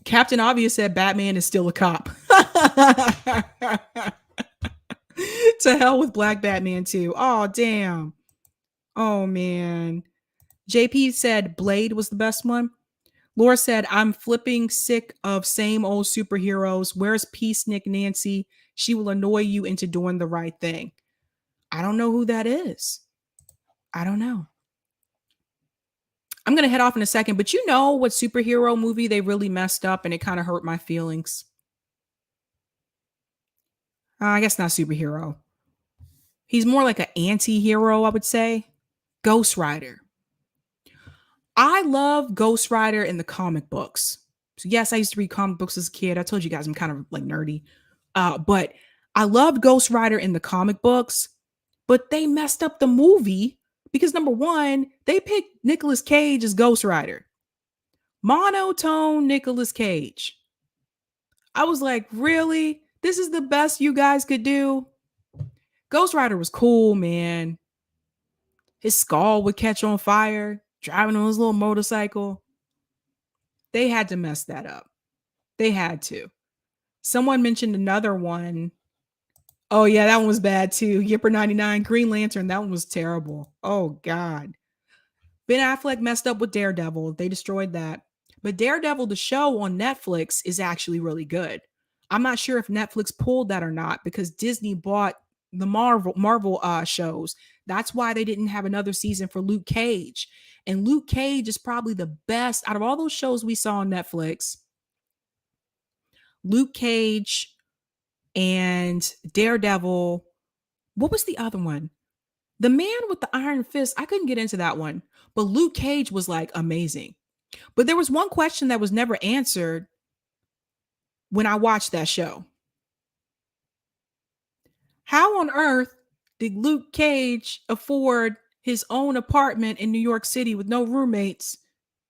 Captain Obvious said Batman is still a cop. To hell with Black Batman too. Oh, damn. Oh, man. JP said Blade was the best one. Laura said, I'm flipping sick of same old superheroes. Where's Peace Nick Nancy? She will annoy you into doing the right thing. I don't know who that is. I don't know. I'm going to head off in a second, but you know what superhero movie they really messed up and it kind of hurt my feelings? I guess not superhero. He's more like an anti-hero, I would say. Ghost Rider. I love Ghost Rider in the comic books. So yes, I used to read comic books as a kid. I told you guys I'm kind of like nerdy. But I loved Ghost Rider in the comic books, but they messed up the movie because number one, they picked Nicolas Cage as Ghost Rider. Monotone Nicolas Cage. I was like, really? This is the best you guys could do? Ghost Rider was cool, man. His skull would catch on fire, driving on his little motorcycle. They had to mess that up. They had to. Someone mentioned another one. Oh, yeah, that one was bad too. Yipper 99, Green Lantern. That one was terrible. Oh, God. Ben Affleck messed up with Daredevil. They destroyed that. But Daredevil, the show on Netflix, is actually really good. I'm not sure if Netflix pulled that or not because Disney bought the Marvel shows. That's why they didn't have another season for Luke Cage. And Luke Cage is probably the best out of all those shows we saw on Netflix. Luke Cage and Daredevil. What was the other one? The Man with the Iron Fist. I couldn't get into that one. But Luke Cage was like amazing. But there was one question that was never answered when I watched that show. How on earth did Luke Cage afford his own apartment in New York City with no roommates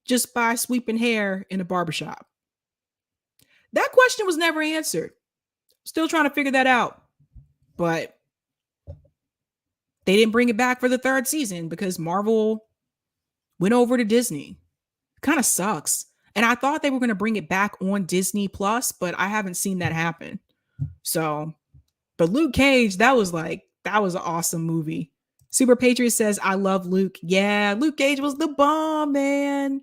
just by sweeping hair in a barbershop? That question was never answered. Still trying to figure that out. But they didn't bring it back for the third season because Marvel went over to Disney. Kind of sucks. And I thought they were going to bring it back on Disney Plus, but I haven't seen that happen. So, but Luke Cage, that was an awesome movie. Super Patriot says, I love Luke. Yeah, Luke Cage was the bomb, man.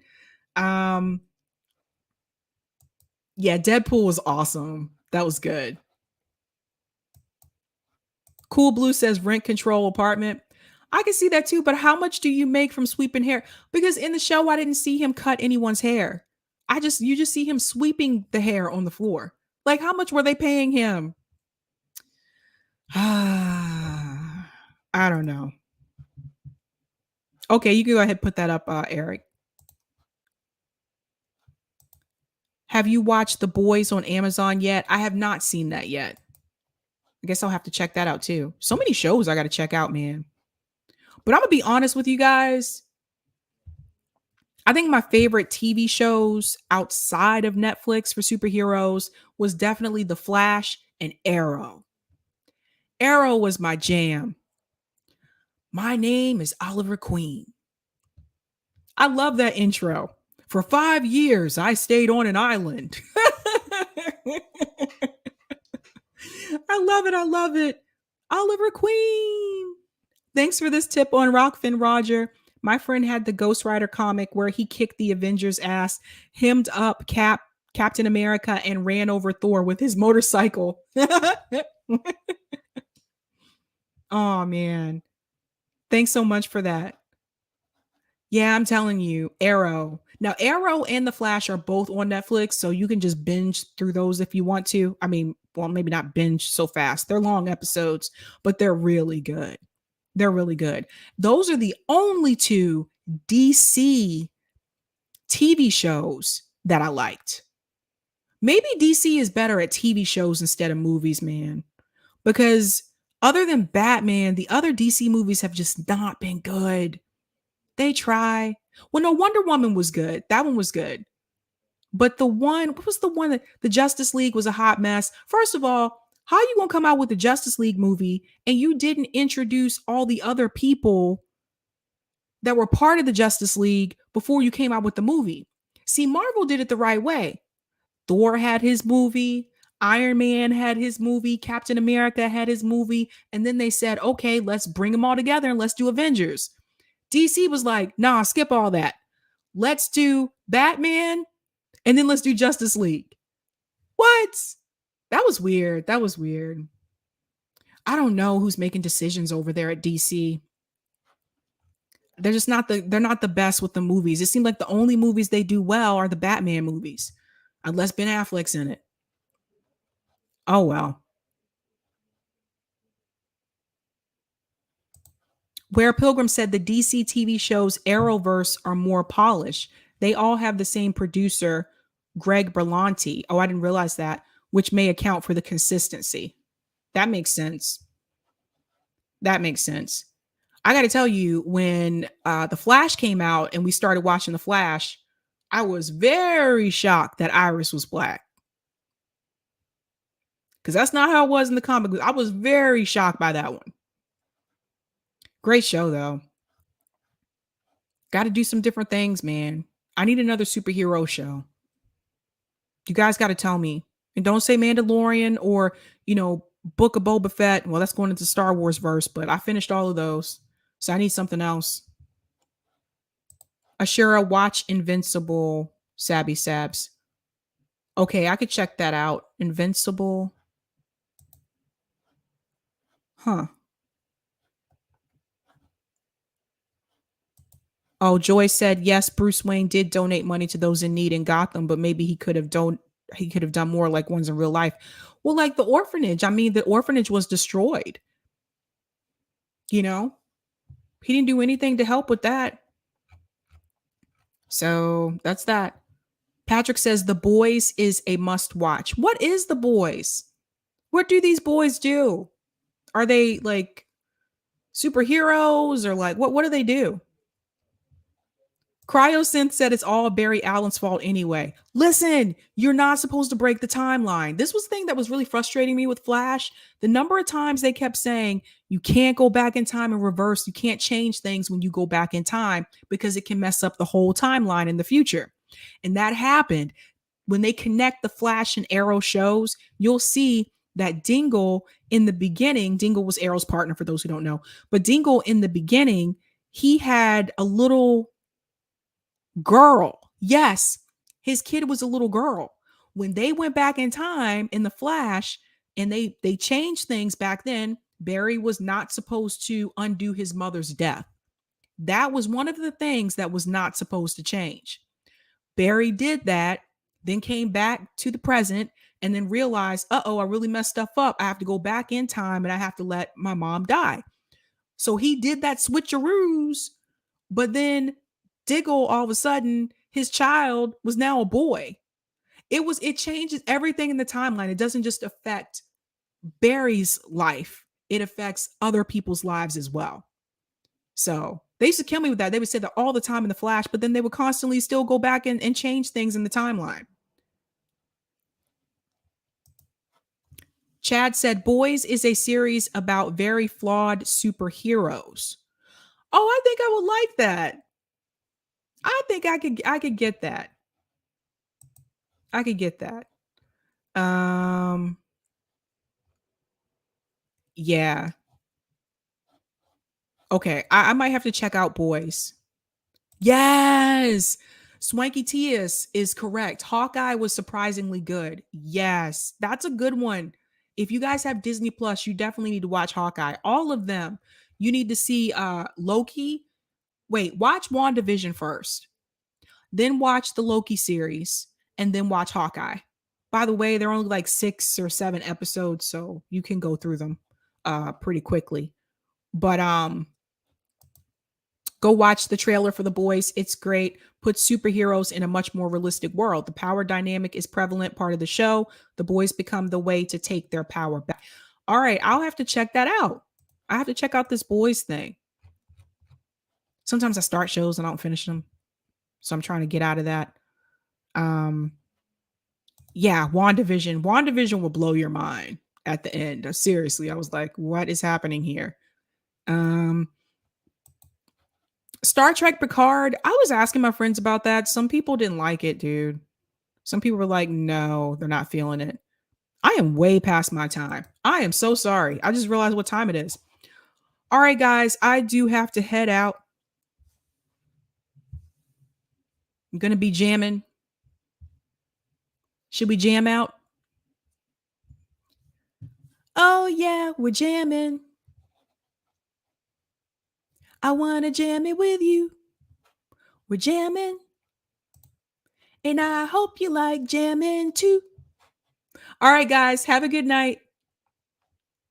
Yeah, Deadpool was awesome. That was good. Cool Blue says rent control apartment. I can see that too, but how much do you make from sweeping hair? Because in the show, I didn't see him cut anyone's hair. You just see him sweeping the hair on the floor. Like, how much were they paying him? I don't know. Okay, you can go ahead and put that up, Eric. Have you watched The Boys on Amazon yet? I have not seen that yet. I guess I'll have to check that out too. So many shows I got to check out, man. But I'm going to be honest with you guys. I think my favorite TV shows outside of Netflix for superheroes was definitely The Flash and Arrow. Arrow was my jam. My name is Oliver Queen. I love that intro. For 5 years, I stayed on an island. I love it. I love it. Oliver Queen. Thanks for this tip on Rockfin, Roger. My friend had the Ghost Rider comic where he kicked the Avengers' ass, hemmed up Captain America, and ran over Thor with his motorcycle. Oh, man. Thanks so much for that. Yeah, I'm telling you, Arrow. Now, Arrow and The Flash are both on Netflix, so you can just binge through those if you want to. I mean, well, maybe not binge so fast. They're long episodes, but they're really good. They're really good. Those are the only two DC TV shows that I liked. Maybe DC is better at TV shows instead of movies, man. Because other than Batman, the other DC movies have just not been good. They try. Well, no, Wonder Woman was good. That one was good. But what was the one that the Justice League was a hot mess? First of all, how you gonna come out with the Justice League movie and you didn't introduce all the other people that were part of the Justice League before you came out with the movie? See, Marvel did it the right way. Thor had his movie, Iron Man had his movie, Captain America had his movie, and then they said, okay, let's bring them all together and let's do Avengers. DC was like, nah, skip all that. Let's do Batman and then let's do Justice League. What? That was weird. That was weird. I don't know who's making decisions over there at DC. They're not the best with the movies. It seems like the only movies they do well are the Batman movies, unless Ben Affleck's in it. Oh well. Where Pilgrim said the DC TV shows Arrowverse are more polished. They all have the same producer, Greg Berlanti. Oh, I didn't realize that, which may account for the consistency. That makes sense. That makes sense. I got to tell you, when The Flash came out and we started watching The Flash, I was very shocked that Iris was black. Because that's not how it was in the comic book. I was very shocked by that one. Great show, though. Got to do some different things, man. I need another superhero show. You guys got to tell me. And don't say Mandalorian or, Book of Boba Fett. Well, that's going into Star Wars verse, but I finished all of those. So I need something else. Ashura, watch Invincible, Sabby Sabs. Okay, I could check that out. Invincible. Huh. Oh, Joy said, yes, Bruce Wayne did donate money to those in need in Gotham, but maybe he could have done more like ones in real life. Well, like the orphanage. I mean, the orphanage was destroyed. He didn't do anything to help with that. So that's that. Patrick says The Boys is a must watch. What is The Boys? What do these boys do? Are they like superheroes or like what do they do? Cryosynth said it's all Barry Allen's fault anyway. Listen, you're not supposed to break the timeline. This was the thing that was really frustrating me with Flash. The number of times they kept saying you can't go back in time and reverse. You can't change things when you go back in time because it can mess up the whole timeline in the future. And that happened. When they connect the Flash and Arrow shows, you'll see that Dingle in the beginning, Dingle was Arrow's partner for those who don't know, but Dingle in the beginning, he had a little girl. Yes, his kid was a little girl. When they went back in time in the Flash and they changed things back then, Barry was not supposed to undo his mother's death. That was one of the things that was not supposed to change. Barry did that, then came back to the present and then realized, I really messed stuff up. I have to go back in time and I have to let my mom die. So he did that switcheroos, but then Diggle, all of a sudden, his child was now a boy. It changes everything in the timeline. It doesn't just affect Barry's life. It affects other people's lives as well. So they used to kill me with that. They would say that all the time in the Flash, but then they would constantly still go back and change things in the timeline. Chad said, Boys is a series about very flawed superheroes. Oh, I think I would like that. I think I could get that. I could get that. Yeah. Okay, I might have to check out Boys. Yes. Swanky Tias is correct. Hawkeye was surprisingly good. Yes, that's a good one. If you guys have Disney Plus, you definitely need to watch Hawkeye. All of them. You need to see Loki. Wait, watch WandaVision first. Then watch the Loki series and then watch Hawkeye. By the way, they're only like 6 or 7 episodes, so you can go through them pretty quickly. But go watch the trailer for The Boys. It's great. Put superheroes in a much more realistic world. The power dynamic is prevalent part of the show. The boys become the way to take their power back. All right, I'll have to check that out. I have to check out this Boys thing. Sometimes I start shows and I don't finish them. So I'm trying to get out of that. Yeah, WandaVision. WandaVision will blow your mind at the end. Seriously, I was like, what is happening here? Star Trek Picard. I was asking my friends about that. Some people didn't like it, dude. Some people were like, no, they're not feeling it. I am way past my time. I am so sorry. I just realized what time it is. All right, guys, I do have to head out. I'm going to be jamming. Should we jam out? Oh, yeah, we're jamming. I want to jam it with you. We're jamming. And I hope you like jamming too. All right, guys, have a good night.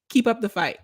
Keep up the fight.